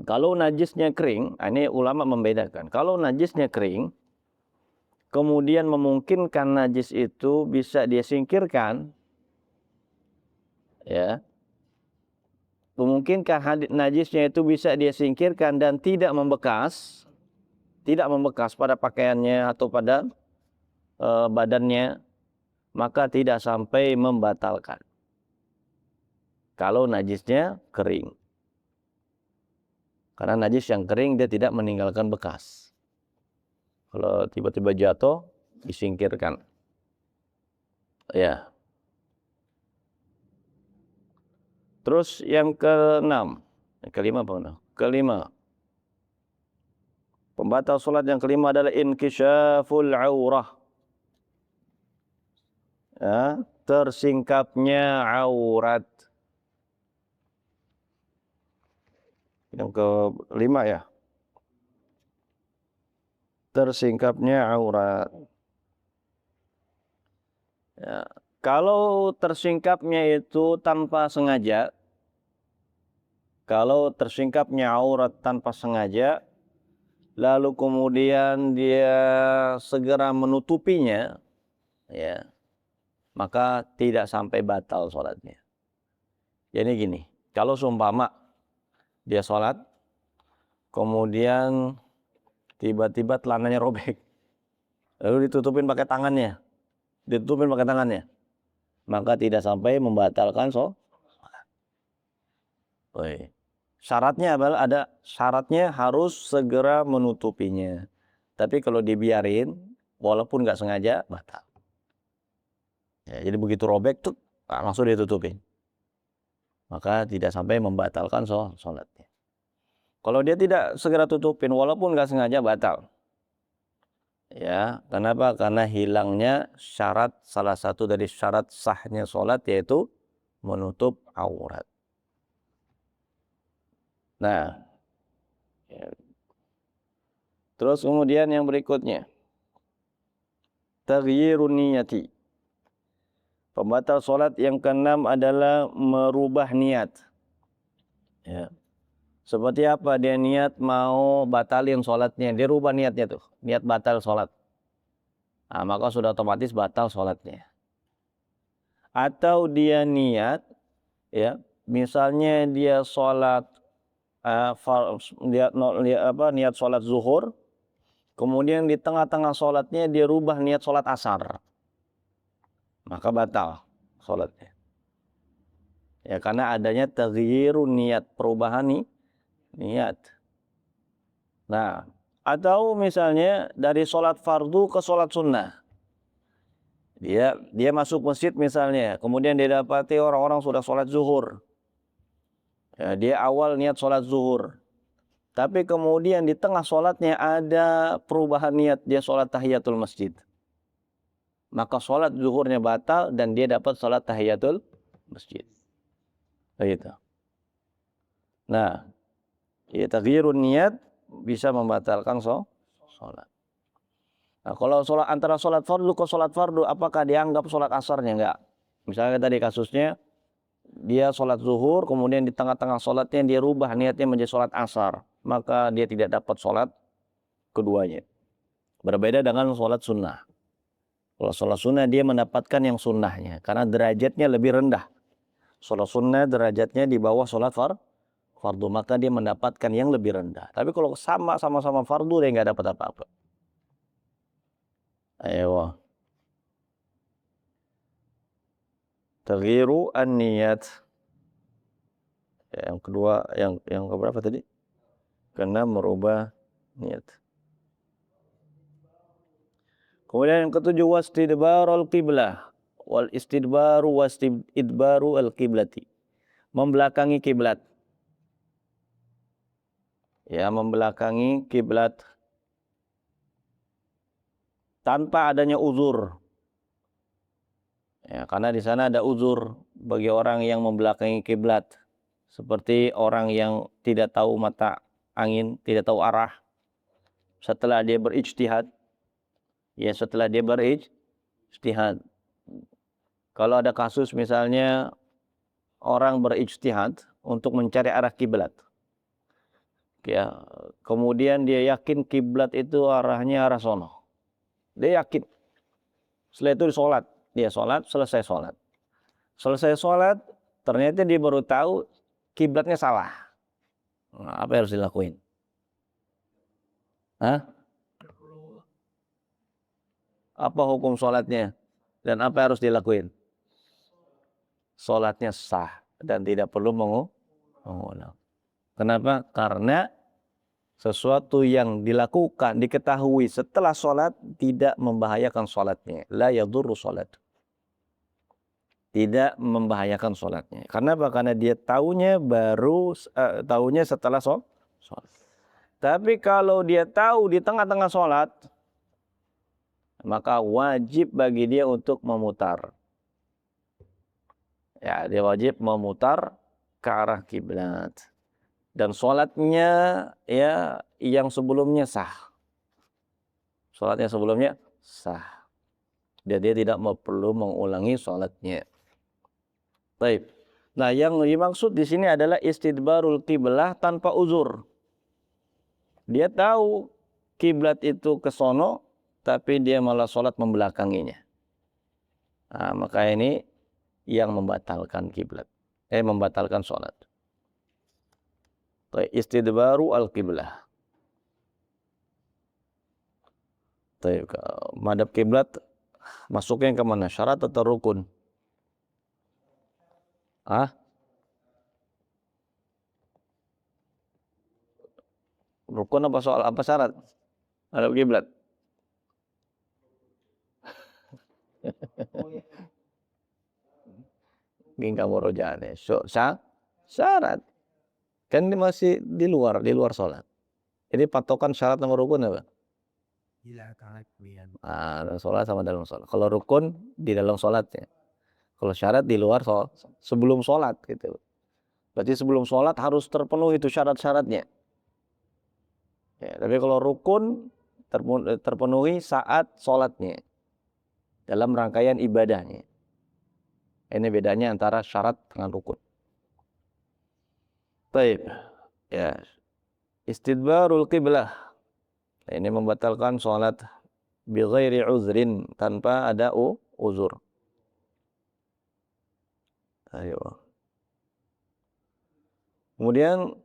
S1: Kalau najisnya kering, ini ulama membedakan. Kalau najisnya kering, kemudian memungkinkan najis itu bisa dia singkirkan, ya. Memungkinkan najisnya itu bisa dia singkirkan dan tidak membekas pada pakaiannya atau pada badannya, maka tidak sampai membatalkan. Kalau najisnya kering. Karena najis yang kering dia tidak meninggalkan bekas. Kalau tiba-tiba jatuh, disingkirkan. Ya. Terus yang keenam. Kelima apa? Kelima. Pembatal solat yang kelima adalah inkisyaful aurah. Ya, tersingkapnya aurat. Yang kelima ya. Tersingkapnya aurat. Ya. Kalau tersingkapnya itu tanpa sengaja, kalau tersingkapnya aurat tanpa sengaja, lalu kemudian dia segera menutupinya, ya, maka tidak sampai batal sholatnya. Jadi gini, kalau seumpama dia sholat, kemudian tiba-tiba celananya robek, lalu ditutupin pakai tangannya, maka tidak sampai membatalkan sholat. Syaratnya adalah syaratnya harus segera menutupinya. Tapi kalau dibiarin, walaupun nggak sengaja, batal. Ya, jadi begitu robek tuh langsung ditutupin, maka tidak sampai membatalkan sholatnya. Kalau dia tidak segera tutupin, walaupun nggak sengaja, batal. Ya, kenapa? Karena hilangnya salah satu dari syarat sahnya sholat, yaitu menutup aurat. Nah, ya. Terus kemudian yang berikutnya, taghyirun niyati. Pembatal sholat yang keenam adalah merubah niat. Ya. Seperti apa dia niat mau batalin sholatnya, dia rubah niatnya tuh, niat batal sholat. Nah, maka sudah otomatis batal sholatnya. Atau dia niat, ya, misalnya dia sholat, niat sholat zuhur, kemudian di tengah-tengah sholatnya dia rubah niat sholat asar, maka batal sholatnya. Ya, karena adanya taghyirun niat, perubahan nih niat. Nah, atau misalnya dari sholat fardu ke sholat sunnah. Dia masuk masjid misalnya, kemudian dia dapati orang-orang sudah sholat zuhur. Ya, dia awal niat sholat zuhur. Tapi kemudian di tengah sholatnya ada perubahan niat, dia sholat tahiyatul masjid. Maka sholat zuhurnya batal dan dia dapat sholat tahiyatul masjid. Begitu. Nah, ya, taghyirun niat bisa membatalkan sholat. Nah, kalau sholat antara sholat fardu ke sholat fardu, apakah dianggap sholat asarnya? Enggak. Misalnya tadi kasusnya, dia sholat zuhur, kemudian di tengah-tengah sholatnya dia rubah niatnya menjadi sholat asar. Maka dia tidak dapat sholat keduanya. Berbeda dengan sholat sunnah. Kalau sholat sunnah dia mendapatkan yang sunnahnya, karena derajatnya lebih rendah. Sholat sunnah derajatnya di bawah sholat fardu, maka dia mendapatkan yang lebih rendah. Tapi kalau sama-sama fardu, dia nggak dapat apa-apa. Ayo. Taghyiru an-niyat. Yang kedua, yang keberapa tadi? Karena merubah niat. Kemudian yang ketujuh, wastidbarul qiblah wal istidbaru wastidbaru al-qiblati. Membelakangi kiblat. Ya, membelakangi kiblat tanpa adanya uzur. Ya, karena di sana ada uzur bagi orang yang membelakangi kiblat, seperti orang yang tidak tahu mata angin, tidak tahu arah. Setelah dia berijtihad, kalau ada kasus misalnya orang berijtihad untuk mencari arah kiblat, ya, kemudian dia yakin kiblat itu arahnya arah sono, dia yakin. Setelah itu dia sholat, selesai sholat, ternyata dia baru tahu kiblatnya salah. Nah, apa yang harus dilakuin? Hah? Apa hukum sholatnya? Dan apa yang harus dilakuin? Sholatnya sah dan tidak perlu mengulang. Kenapa? Karena sesuatu yang dilakukan, diketahui setelah sholat tidak membahayakan sholatnya. La yadurru sholat. Tidak membahayakan sholatnya. Karena apa? Karena dia tahunya setelah sholat. Tapi kalau dia tahu di tengah-tengah sholat, maka wajib bagi dia untuk memutar. Ya, dia wajib memutar ke arah kiblat. Dan sholatnya ya yang sebelumnya sah. Sholatnya sebelumnya sah. Dan dia tidak perlu mengulangi sholatnya. Baik. Nah, yang dimaksud di sini adalah istidbarul qiblah tanpa uzur. Dia tahu kiblat itu ke sono, tapi dia malah sholat membelakanginya. Nah, maka ini yang membatalkan kiblat, membatalkan sholat. Istidbaru al-qiblah. Madhab kiblat masuknya ke mana? Syarat atau rukun? Rukun apa soal apa syarat? Madhab kiblat. Gingka murojane. Syarat. Kan ini masih di luar sholat. Jadi patokan syarat nomor rukun apa? Sholat sama dalam sholat. Kalau rukun di dalam sholatnya. Kalau syarat di luar sholat, sebelum sholat gitu. Berarti sebelum sholat harus terpenuhi itu syarat-syaratnya. Ya, tapi kalau rukun terpenuhi saat sholatnya. Dalam rangkaian ibadahnya. Ini bedanya antara syarat dengan rukun. Baik. Ya. Istidbarul qiblah. Ini membatalkan sholat bighairi uzrin, tanpa ada uzur. Ayo. Kemudian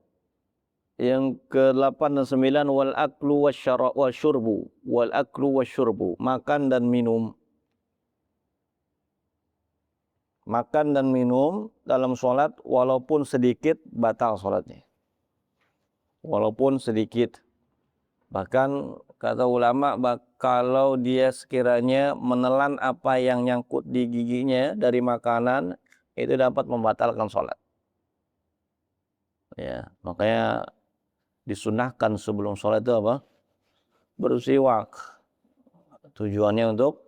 S1: Yang ke-8 dan 9 wal aklu wasyurbu. Wal aklu wasyurbu, makan dan minum. Makan dan minum dalam sholat walaupun sedikit batal sholatnya. Walaupun sedikit. Bahkan kata ulama kalau dia sekiranya menelan apa yang nyangkut di giginya dari makanan itu dapat membatalkan sholat. Ya, makanya disunahkan sebelum sholat itu apa? Bersiwak. Tujuannya untuk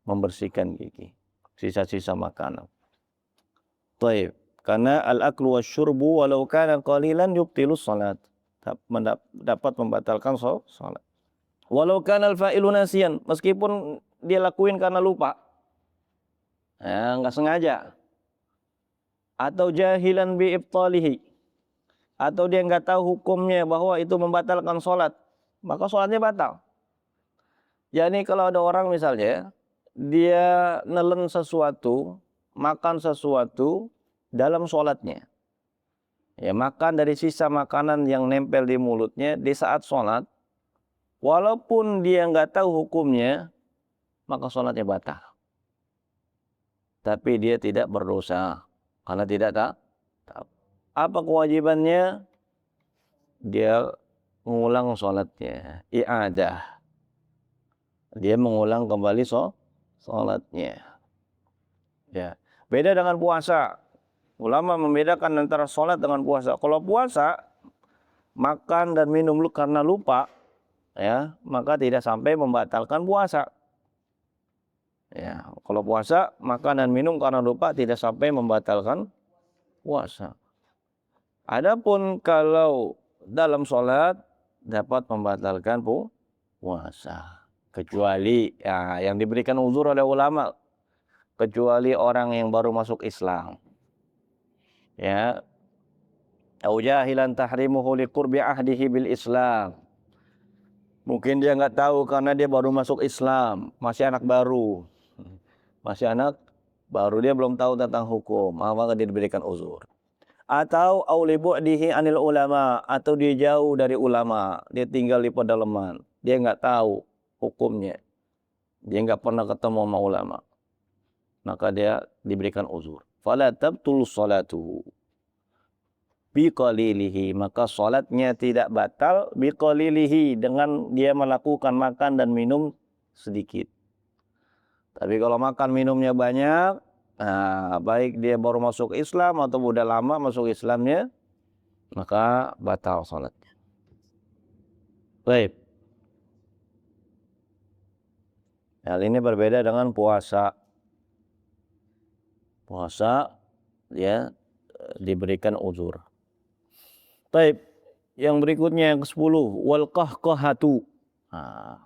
S1: membersihkan gigi, sisa-sisa makanan. Taib. Karena al-aklu wasyurbu walau kana qalilan yubtilus salat. Dapat membatalkan salat. Walau kana al-fa'ilu nasiyan, meskipun dia lakuin karena lupa. Ya, enggak sengaja. Atau jahilan bi ibtalihi. Atau dia enggak tahu hukumnya bahwa itu membatalkan salat, maka salatnya batal. Jadi kalau ada orang misalnya dia nelen sesuatu, makan sesuatu dalam sholatnya. Ya, makan dari sisa makanan yang nempel di mulutnya di saat sholat. Walaupun dia nggak tahu hukumnya, maka sholatnya batal. Tapi dia tidak berdosa. Karena tidak tahu. Apa kewajibannya? Dia mengulang sholatnya. I'adah. Dia mengulang kembali sholatnya. Ya. Beda dengan puasa. Ulama membedakan antara sholat dengan puasa. Kalau puasa, makan dan minum karena lupa, ya, maka tidak sampai membatalkan puasa. Ya, kalau puasa, makan dan minum karena lupa tidak sampai membatalkan puasa. Adapun kalau dalam sholat dapat membatalkan puasa. Kecuali ya, yang diberikan uzur oleh ulama, kecuali orang yang baru masuk Islam. Ya, au jahilan tahrimuhu liqurbi ahdihi bil Islam. Mungkin dia nggak tahu karena dia baru masuk Islam, masih anak baru. Masih anak baru, dia belum tahu tentang hukum, maka dia diberikan uzur. Atau au li bu'dihi anil ulama, atau dia jauh dari ulama, dia tinggal di pedalaman, dia nggak tahu hukumnya. Dia nggak pernah ketemu sama ulama. Maka dia diberikan uzur. Fala tabtul salatuhu biqalilihi, maka salatnya tidak batal biqalilihi, dengan dia melakukan makan dan minum sedikit. Tapi kalau makan minumnya banyak, nah, baik dia baru masuk Islam atau udah lama masuk Islamnya, maka batal salatnya. Baik. Hal ini berbeda dengan puasa. Puasa ya diberikan uzur. Baik, yang berikutnya yang ke-10 wal qahqahatu.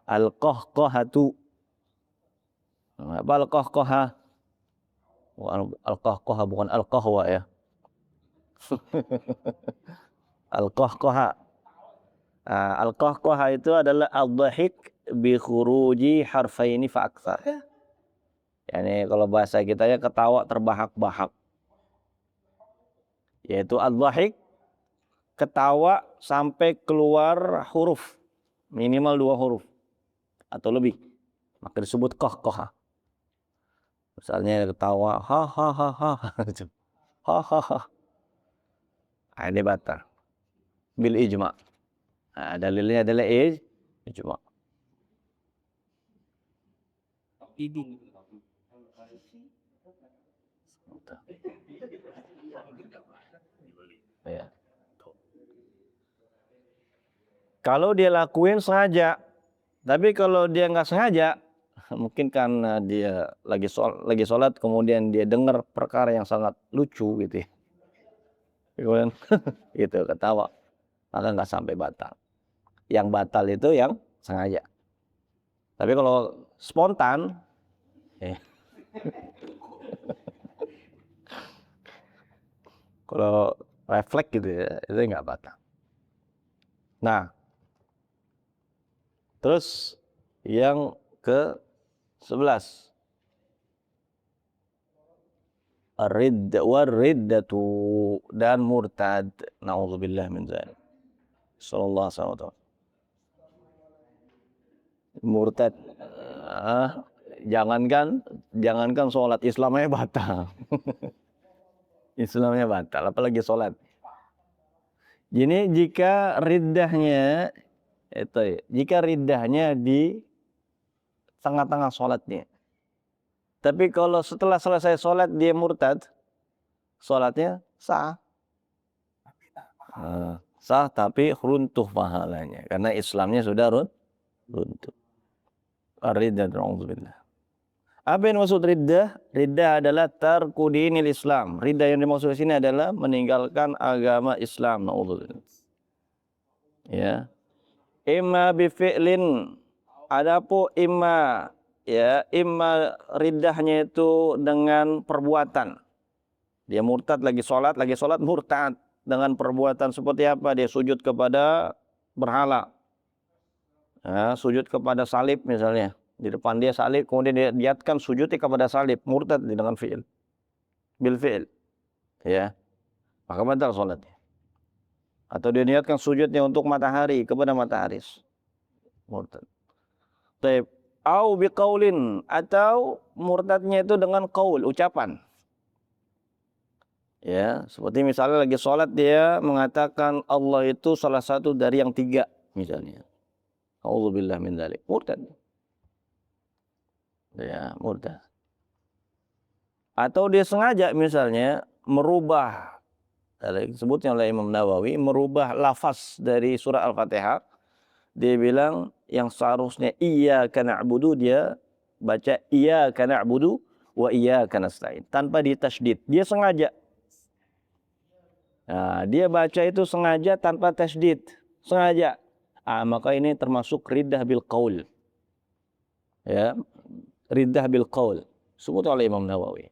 S1: Al qahqahatu. Apa al qahqahah? Al qahqahah bukan al qahwa ya. Al qahqahah. Al qahqahah itu adalah ad-dhahik bi khuruji harfaini fa aktsar. Yani kalau bahasa kita ya ketawa terbahak-bahak. Yaitu ad-dhahik, ketawa sampai keluar huruf, minimal 2 huruf atau lebih, maka disebut qahqahah. Misalnya ketawa ha ha ha ha ha ha ha, ini batal bil ijma. Dalilnya adalah ijma. Ya. Kalau dia lakuin sengaja, tapi kalau dia nggak sengaja, mungkin karena dia lagi sholat kemudian dia dengar perkara yang sangat lucu gitu ya. Kemudian gitu ketawa, maka nggak sampai batal. Yang batal itu yang sengaja. Tapi kalau spontan, kalau refleks gitu ya, itu nggak batal. Nah, terus yang ke-11 riddatu dan murtad. Nauzubillah min dzalik. sallallahu alaihi wasallam. Murtad. Jangankan sholat, Islamnya batal. Islamnya batal, apalagi sholat. Jadi jika riddahnya di tengah-tengah sholatnya. Tapi kalau setelah selesai sholat dia murtad, sholatnya sah. Sah tapi runtuh pahalanya karena Islamnya sudah runtuh. Riddah, na'udzubillah. Apa yang maksud riddah? Riddah adalah tarku dinil Islam. Riddah yang dimaksud di sini adalah meninggalkan agama Islam. Na'udzubillah. Ya. Imma bifi'lin. Adapun imma riddahnya itu dengan perbuatan. Dia murtad lagi sholat murtad dengan perbuatan seperti apa? Dia sujud kepada berhala. Sujud kepada salib misalnya. Di depan dia salib, kemudian dia niatkan sujudnya kepada salib, murtad dengan fi'il. Bil fi'il. Ya. Maka batal salatnya. Atau dia niatkan sujudnya untuk matahari, kepada matahari. Murtad. Taib. Au biqaulin, atau murtadnya itu dengan qaul, ucapan. Ya, seperti misalnya lagi sholat dia mengatakan Allah itu salah satu dari yang 3 misalnya. A'udzubillah min dzalik. Murtad. Ya, murtad. Atau dia sengaja misalnya merubah, disebutnya oleh Imam Nawawi, merubah lafaz dari surah Al-Fatihah. Dia bilang yang seharusnya iyyaka na'budu, dia baca iyyaka na'budu wa iyyaka nasta'in tanpa ditasydid. Dia sengaja. Nah, dia baca itu sengaja tanpa tasydid, sengaja. Maka ini termasuk riddah bil qaul. Ya, riddah bil qaul. Sebut oleh Imam Nawawi.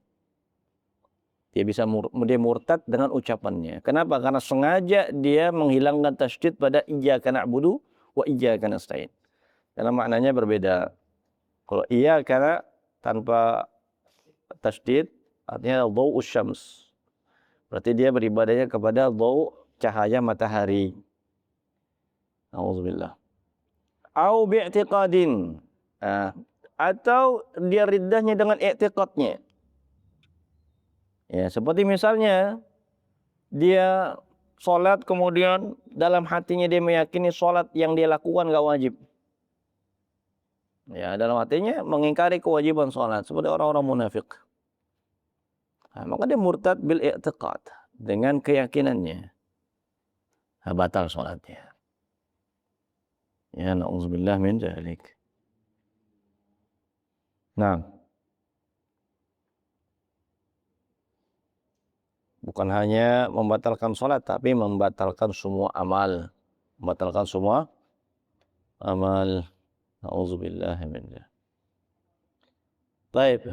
S1: Dia bisa dia murtad dengan ucapannya. Kenapa? Karena sengaja dia menghilangkan tasydid pada iyyaka na'budu wa iyyaka nasta'in. Karena maknanya berbeda. Kalau iyyaka tanpa tasydid artinya dhau'us syams. Berarti dia beribadahnya kepada dhau' cahaya matahari. Nauzubillah. Au bi'tiqadin. Atau dia riddahnya dengan i'tiqadnya. Ya, seperti misalnya dia sholat kemudian dalam hatinya dia meyakini sholat yang dia lakukan gak wajib. Ya, dalam hatinya mengingkari kewajiban sholat seperti orang-orang munafik. Maka dia murtad bil i'tiqad, dengan keyakinannya. Batal sholatnya. Ya, na'udzubillah min dzalik. Nah, bukan hanya membatalkan sholat, tapi membatalkan semua amal. Membatalkan semua amal. Na'udzubillah min dzalik. Baik.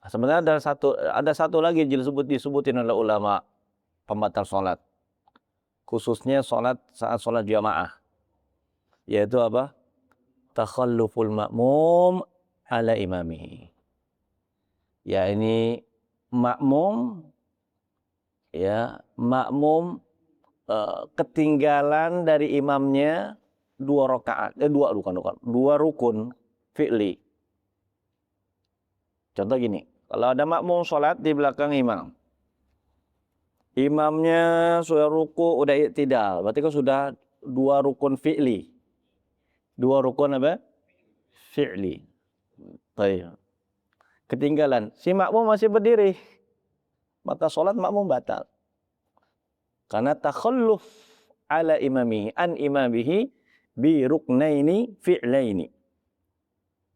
S1: Sebenarnya ada satu lagi disebutin oleh ulama pembatal sholat. Khususnya saat sholat jamaah. Yaitu apa? Takhalluful ma'mum ala imamihi. Ya, ini makmum ketinggalan dari imamnya 2 rakaat, 2 rukun fi'li. Contoh gini, kalau ada makmum sholat di belakang imam, imamnya sudah ruku, udah i'tidal, berarti kan sudah 2 rukun fi'li. 2 rukun apa? Fi'li. Baik. Ketinggalan, si makmum masih berdiri, maka sholat makmum batal. Karena takhalluf ala imamihi an imamihi bi ruknaini fi'laini.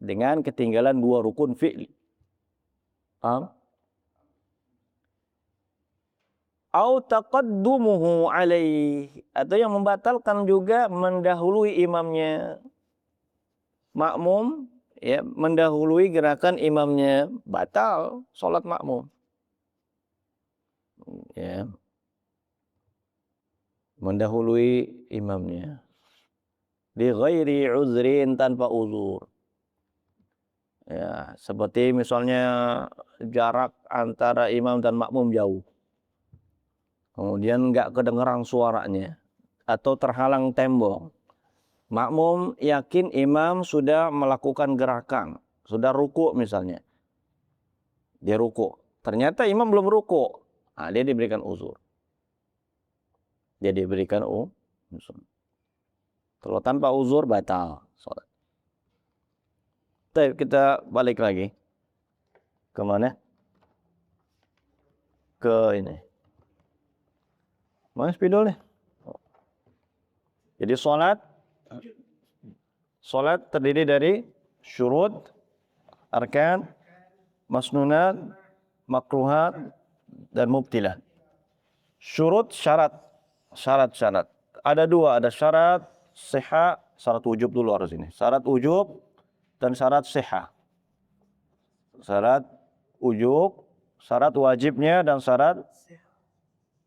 S1: Dengan ketinggalan 2 rukun fi'li. Paham? Au taqaddumuhu alaihi, atau yang membatalkan juga mendahului imamnya. Makmum mendahului gerakan imamnya, batal sholat makmum. Ya. Mendahului imamnya. Bi ghairi uzrin, tanpa uzur. Ya, seperti misalnya jarak antara imam dan makmum jauh. Kemudian enggak kedengeran suaranya. atau terhalang tembok. Makmum yakin imam sudah melakukan gerakan, sudah ruku misalnya. Dia ruku. Ternyata imam belum ruku. Nah, dia diberikan uzur. Dia diberikan uzur. Kalau tanpa uzur batal sholat. Baik, kita balik lagi. Kemana? Ke ini. Mana spidol nih? Jadi sholat terdiri dari syurut, arkan, masnunat, makruhat, dan mubtilah. Syurut syarat. Ada dua, ada syarat sihah, syarat wujub dulu harus ini. Syarat wujub dan syarat sihah. Syarat wujub, syarat wajibnya dan syarat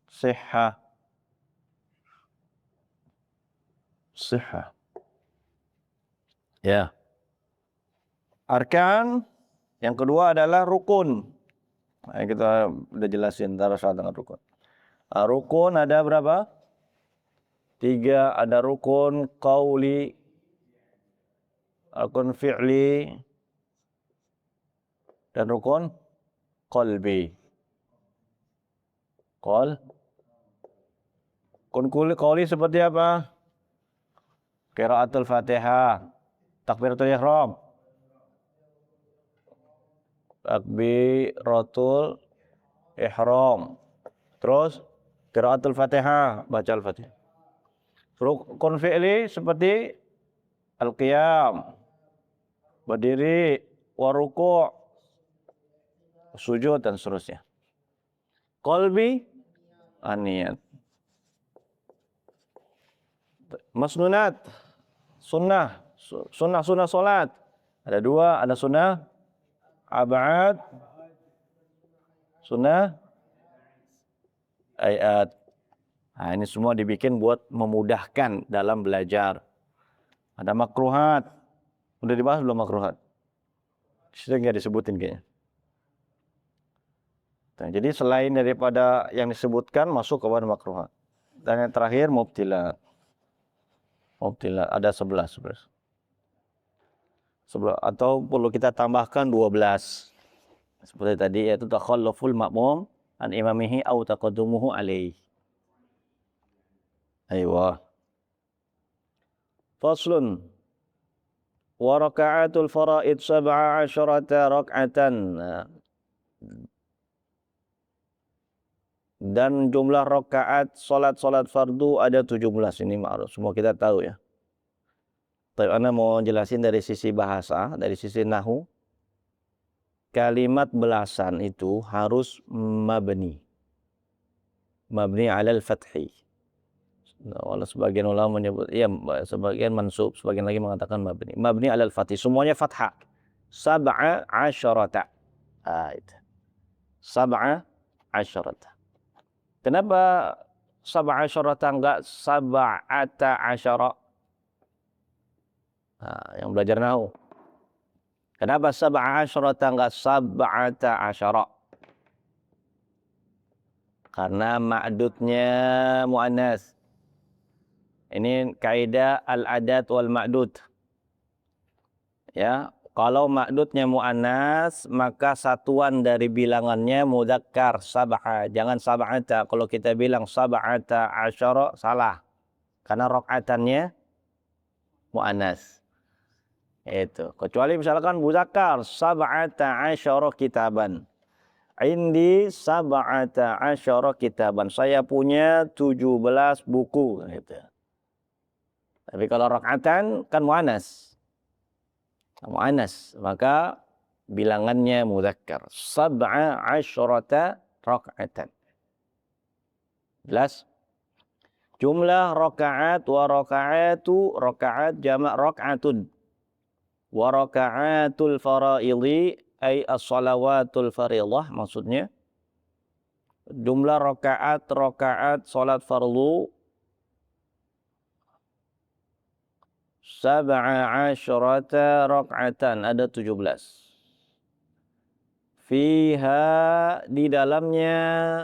S1: sihah. Ya. Arkan yang kedua adalah rukun. Nah, kita udah jelasin antara syarat dengan rukun. Rukun ada berapa? 3, ada rukun qauli, rukun fi'li, dan rukun qalbi. Rukun qauli seperti apa? Qiraatul Fatihah, takbiratul ihram, takbiratul ihram. Terus qiraatul Fatihah, baca Al-Fatihah. Rukun fi'li seperti al-qiyam, berdiri, waruku', sujud dan seterusnya. Qalbi, niat. Masnunat, sunnah solat. Ada 2, ada sunnah ab'ad, sunnah ayat. Nah, ini semua dibikin buat memudahkan dalam belajar. Ada makruhat. Udah dibahas belum makruhat? Sudah nggak disebutin kayaknya. Nah, jadi selain daripada yang disebutkan masuk kepada makruhat. Dan yang terakhir mubtilat. Ada 11. Atau perlu kita tambahkan 12. Seperti tadi yaitu takhalluful ma'mum an imamihi au taqaddumuhu alaihi. Aywa. Faslun. Wa raka'atul faraid 17 rak'atan. Dan jumlah rakaat salat fardu ada 17. Ini ma'ruf, semua kita tahu ya. Tapi ana mau jelasin dari sisi bahasa, dari sisi nahwu. Kalimat belasan itu harus mabni alal fathi. Walau sebagian ulama menyebut, ya sebagian mansub, sebagian lagi mengatakan mabni alal fathi. Semuanya fathah. 17. Sab'a asyarata. Kenapa 17 enggak 17? Nah, yang belajar nahwu. Kenapa 17 enggak 17? Karena ma'dudnya muannas. Ini kaidah al-adat wal ma'dud. Ya, kalau ma'dudnya muannas maka satuan dari bilangannya mudzakkar sab'a. Jangan sab'ata. Kalau kita bilang 17 salah. Karena rakaatannya muannas. Itu. Kecuali misalkan mudzakkar 17 kitaban. Indi 17 kitaban. Saya punya 17 buku gitu. Tapi kalau rakaatan kan muannas. Maka bilangannya mudzakkar. 17 rakaatan. Jelas? Jumlah rakaat wa rakaatu, rakaat jamak rakaatun. Wa rakaatul faraidhi ay as-salawatul fariidhah, maksudnya jumlah rakaat salat fardu 17 rakaatan, ada 17. Fiha, di dalamnya,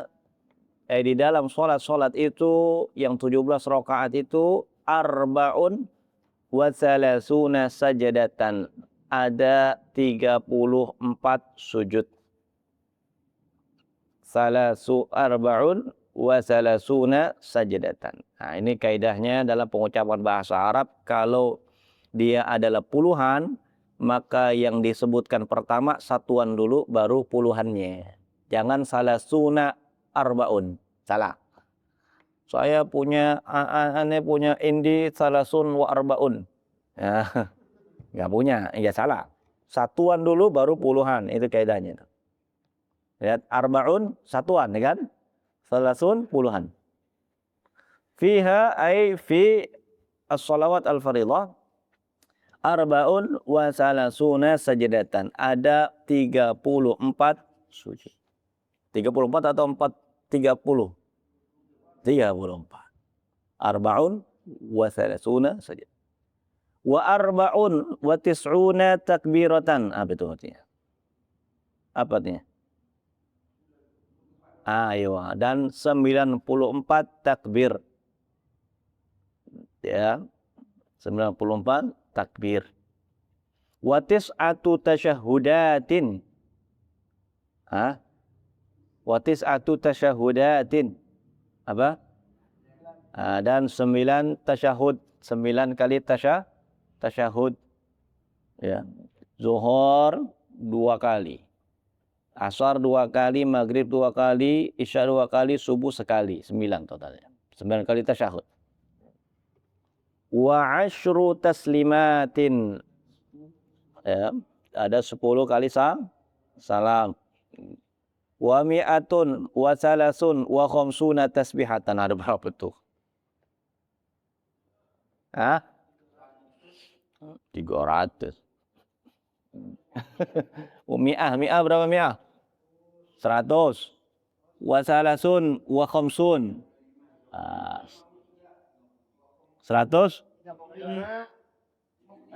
S1: di dalam sholat itu yang 17 rakaat itu arba'un wa salasuna sajadatan. Ada 34 sujud. Arba'un wa salasuna sajadatan. Nah, ini kaidahnya dalam pengucapan bahasa Arab. Kalau dia adalah puluhan, maka yang disebutkan pertama satuan dulu, baru puluhannya. Jangan salasuna arba'un. Salah. Saya punya, aneh punya indi salasun wa arba'un. Ya, nggak punya, ya salah. Satuan dulu, baru puluhan. Itu kaidahnya. Lihat, arba'un satuan, ya kan? Salasun puluhan. Fiha ay fi as-salawat al-fariḍah arba'un wa salasuna sajadatan. Ada 34 sujud. 34 atau 30? 34. Arba'un wa salasuna sajadatan. Wa arba'un wa tis'una takbiratan. Apa itu artinya? Apa artinya? Ayo, dan 94 takbir. Ya. 94 takbir. Wa tis'atu tasyahhudatin. Wa tis'atu tasyahhudatin. Apa? Dan 9 tasyahud. 9 kali tasyahud. Ya. Zuhur 2 kali. Asar 2 kali, maghrib 2 kali, isya 2 kali, subuh sekali. 9 totalnya. 9 kali tasyahud. Wa 10 taslimatin. Ya, ada 10 kali salam. Wa mi'atun wa salasun wa khamsuna tasbihatan. Ada berapa tuh? 300. Mi'ah berapa mi'ah? 100. Wa salasun wa khamsun. 100?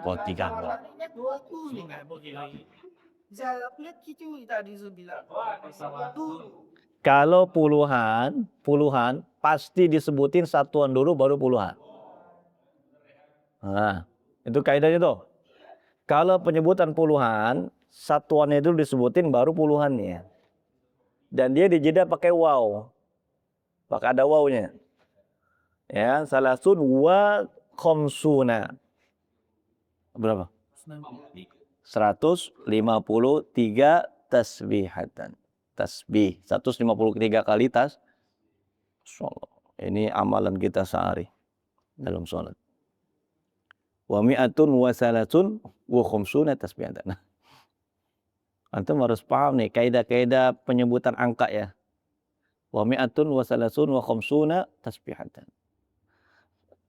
S1: Oh, 3. Kalau puluhan pasti disebutin satuan dulu baru puluhan. Nah, itu kaidahnya tuh. Kalau penyebutan puluhan, satuannya itu disebutin baru puluhannya. Dan dia dijeda pakai waw. Pakai ada wawnya. Ya, salasun wa khamsuna. Berapa? 153 tasbihatan. Tasbih. 153 kali ini amalan kita sehari dalam sholat. Wa mi'atun wa salatun wa khamsuna tasbihatan. Antum harus paham nih kaidah-kaidah penyebutan angka ya. Wa mi'atun wa salasun wa khamsuna tasbihatan.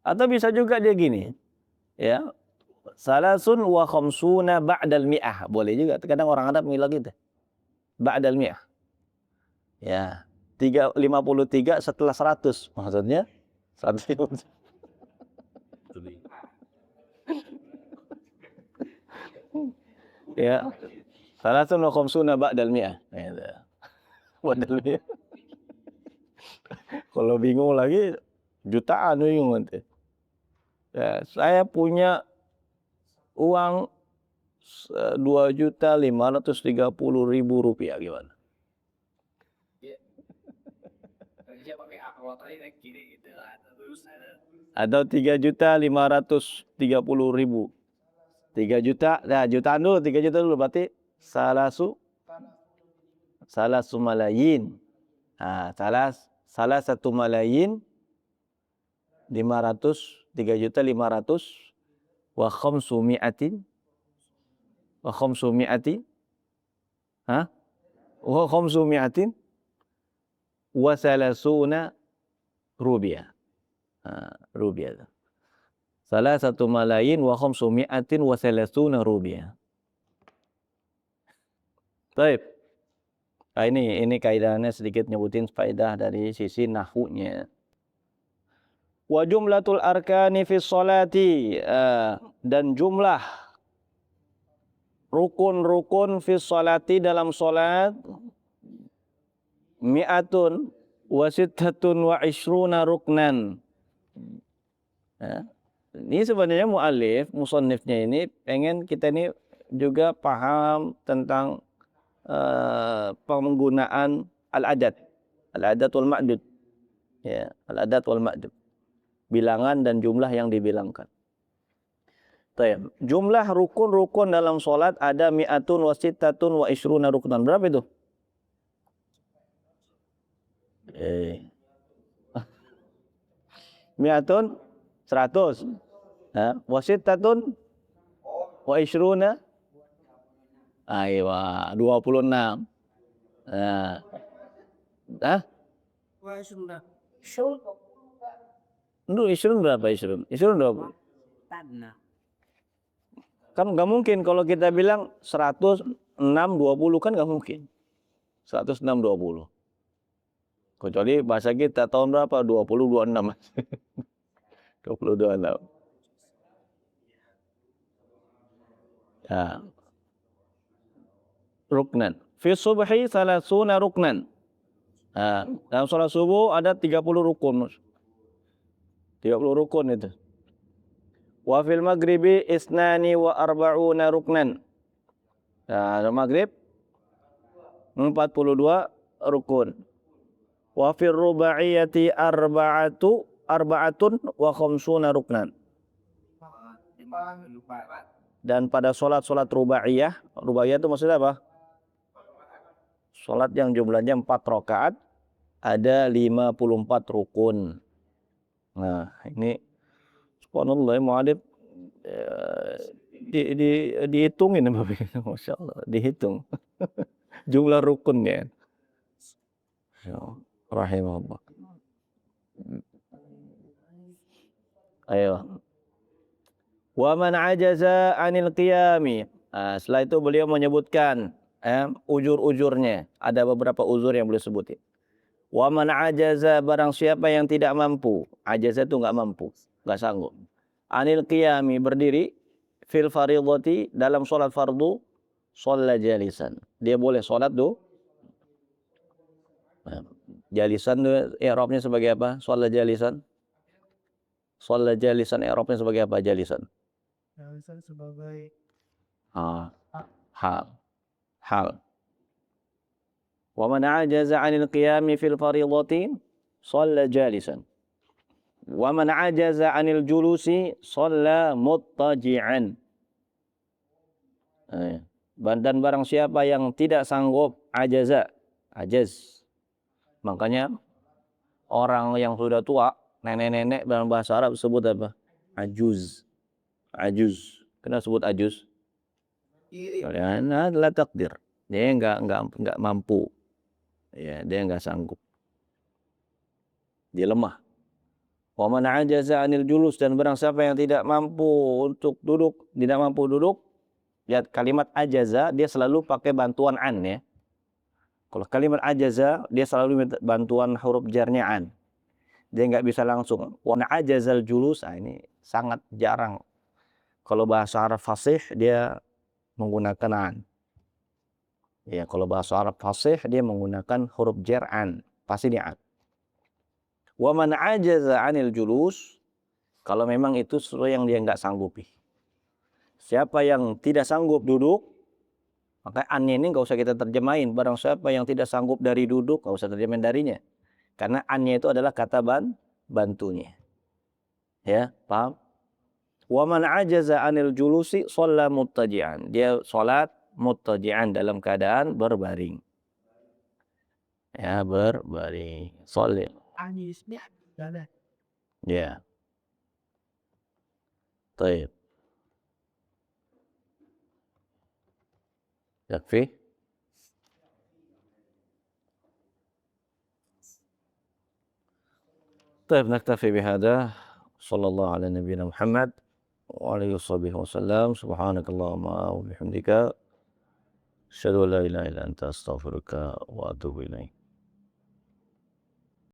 S1: Atau bisa juga dia gini. Ya. Salasun wa khamsuna ba'dal mi'ah. Boleh juga. Kadang orang Arab bilang gitu. Ba'dal mi'ah. Ya. 53 setelah 100. Maksudnya 150. Ya. Salasun wa khamsuna ba'dal mi'ah. Ba'dal mi'ah. Kalau bingung lagi jutaan bingung nanti. Ya, saya punya uang 2.530.000 rupiah gimana? Atau 3.530.000. 3 juta, nah jutaan dulu, 3 juta dulu berarti salasu malayin. Salah 1 malayin 3.500.000 wa khamsumi'atin wa khamsumi'atin wa salasuna rupiah. Rupiah. Salah 1 malayin wa khamsumi'atin wa salasuna rupiah. Baik. Nah, ini kaidahnya sedikit nyebutin faedah dari sisi nahwunya. Wa jumlatul arkani fi sholati, dan jumlah rukun-rukun fi sholati dalam sholat mi'atun wa sittatun wa ishruna ruknan. Ya. Ini sebenarnya mu'alif, musannifnya ini pengen kita ini juga paham tentang penggunaan al-adad wal ma'dud. Ya, al-adad wal ma'dud. Bilangan dan jumlah yang dibilangkan. Tayyib. Jumlah rukun-rukun dalam salat ada mi'atun wa sittatun wa ishruna ruknan. Berapa itu? Mi'atun 100. Wa sittatun wa ishruna, aywa 26. Nah.
S2: Wah, sudah.
S1: Ishrun berapa ishrun? Ishrun 20.
S2: Tanah.
S1: Kan nggak mungkin kalau kita bilang 106 20 kan nggak mungkin. 106 20. Kecuali bahasa kita tahun berapa? 20 26. 20 26. Ya. Ruknan. Fi subhi 30 ruknan. Nah, dalam sholat subuh ada 30 rukun. 30 rukun itu. Wa fil maghribi isnani wa arba'una ruknan. Nah, dalam maghrib 42 rukun. Wa fil rubaiyati arba'atun wa khamsuna ruknan. Dan pada sholat rubaiyah itu maksudnya apa? Sholat yang jumlahnya 4 rakaat ada 54 rukun. Nah, ini subhanallah mu'alif dihitungin Masya Allah, dihitung jumlah rukunnya. Rahimahullah. Ayo. Wa man ajaza 'anil qiyami. Nah, setelah itu beliau menyebutkan ujur-ujurnya. Ada beberapa uzur yang beliau sebutin. Wa man ajaza, barang siapa yang tidak mampu. Ajaza itu enggak mampu, enggak sanggup. Anil qiyami, berdiri, fil fardhati, dalam salat fardu, shalla jalisan. Dia boleh salat jalisan itu i'rabnya sebagai apa? Shalla jalisan. Shalla jalisan i'rabnya sebagai apa jalisan?
S2: Jalisan sebagai
S1: hal. Wa man ajaza 'anil qiyami fil fardhati shalla jalisan. Wa man ajaza 'anil julusi shalla muttaji'an. Dan barang siapa yang tidak sanggup ajaz. Makanya orang yang sudah tua, nenek-nenek dalam bahasa Arab sebut apa? Ajuz. Kenapa sebut ajuz? Karena adalah takdir. Dia enggak mampu. Ya, dia enggak sanggup. Dia lemah. Wa man ajaza 'anil julus, dan barang siapa yang tidak mampu untuk duduk, lihat kalimat ajaza dia selalu pakai bantuan an ya. Kalau kalimat ajaza dia selalu minta bantuan huruf jarnya an. Dia enggak bisa langsung. Wa man ajazal julus, ini sangat jarang. Kalau bahasa Arab fasih dia menggunakan an. Ya, kalau bahasa Arab fasih dia menggunakan huruf jar an, pasti dia an. Wa man ajaza 'anil julus, kalau memang itu sesuatu yang dia enggak sanggupi. Siapa yang tidak sanggup duduk, maka an-nya ini enggak usah kita terjemahin. Barang siapa yang tidak sanggup dari duduk, enggak usah terjemahin darinya. Karena an-nya itu adalah kata bantunya. Ya, paham? Wa man ajaza 'anil julusi shalla muttaji'an. Dia salat muttaji'an, dalam keadaan berbaring. Ya, berbaring. Sholli. Ya. Baik. Yakfi? طيب نكتفي بهذا. صلى الله على نبينا محمد وعلى آله وصحبه وسلم. سبحانك اللهم وبحمدك أشهد أن لا إله إلا أنت أستغفرك وأتوب إليك.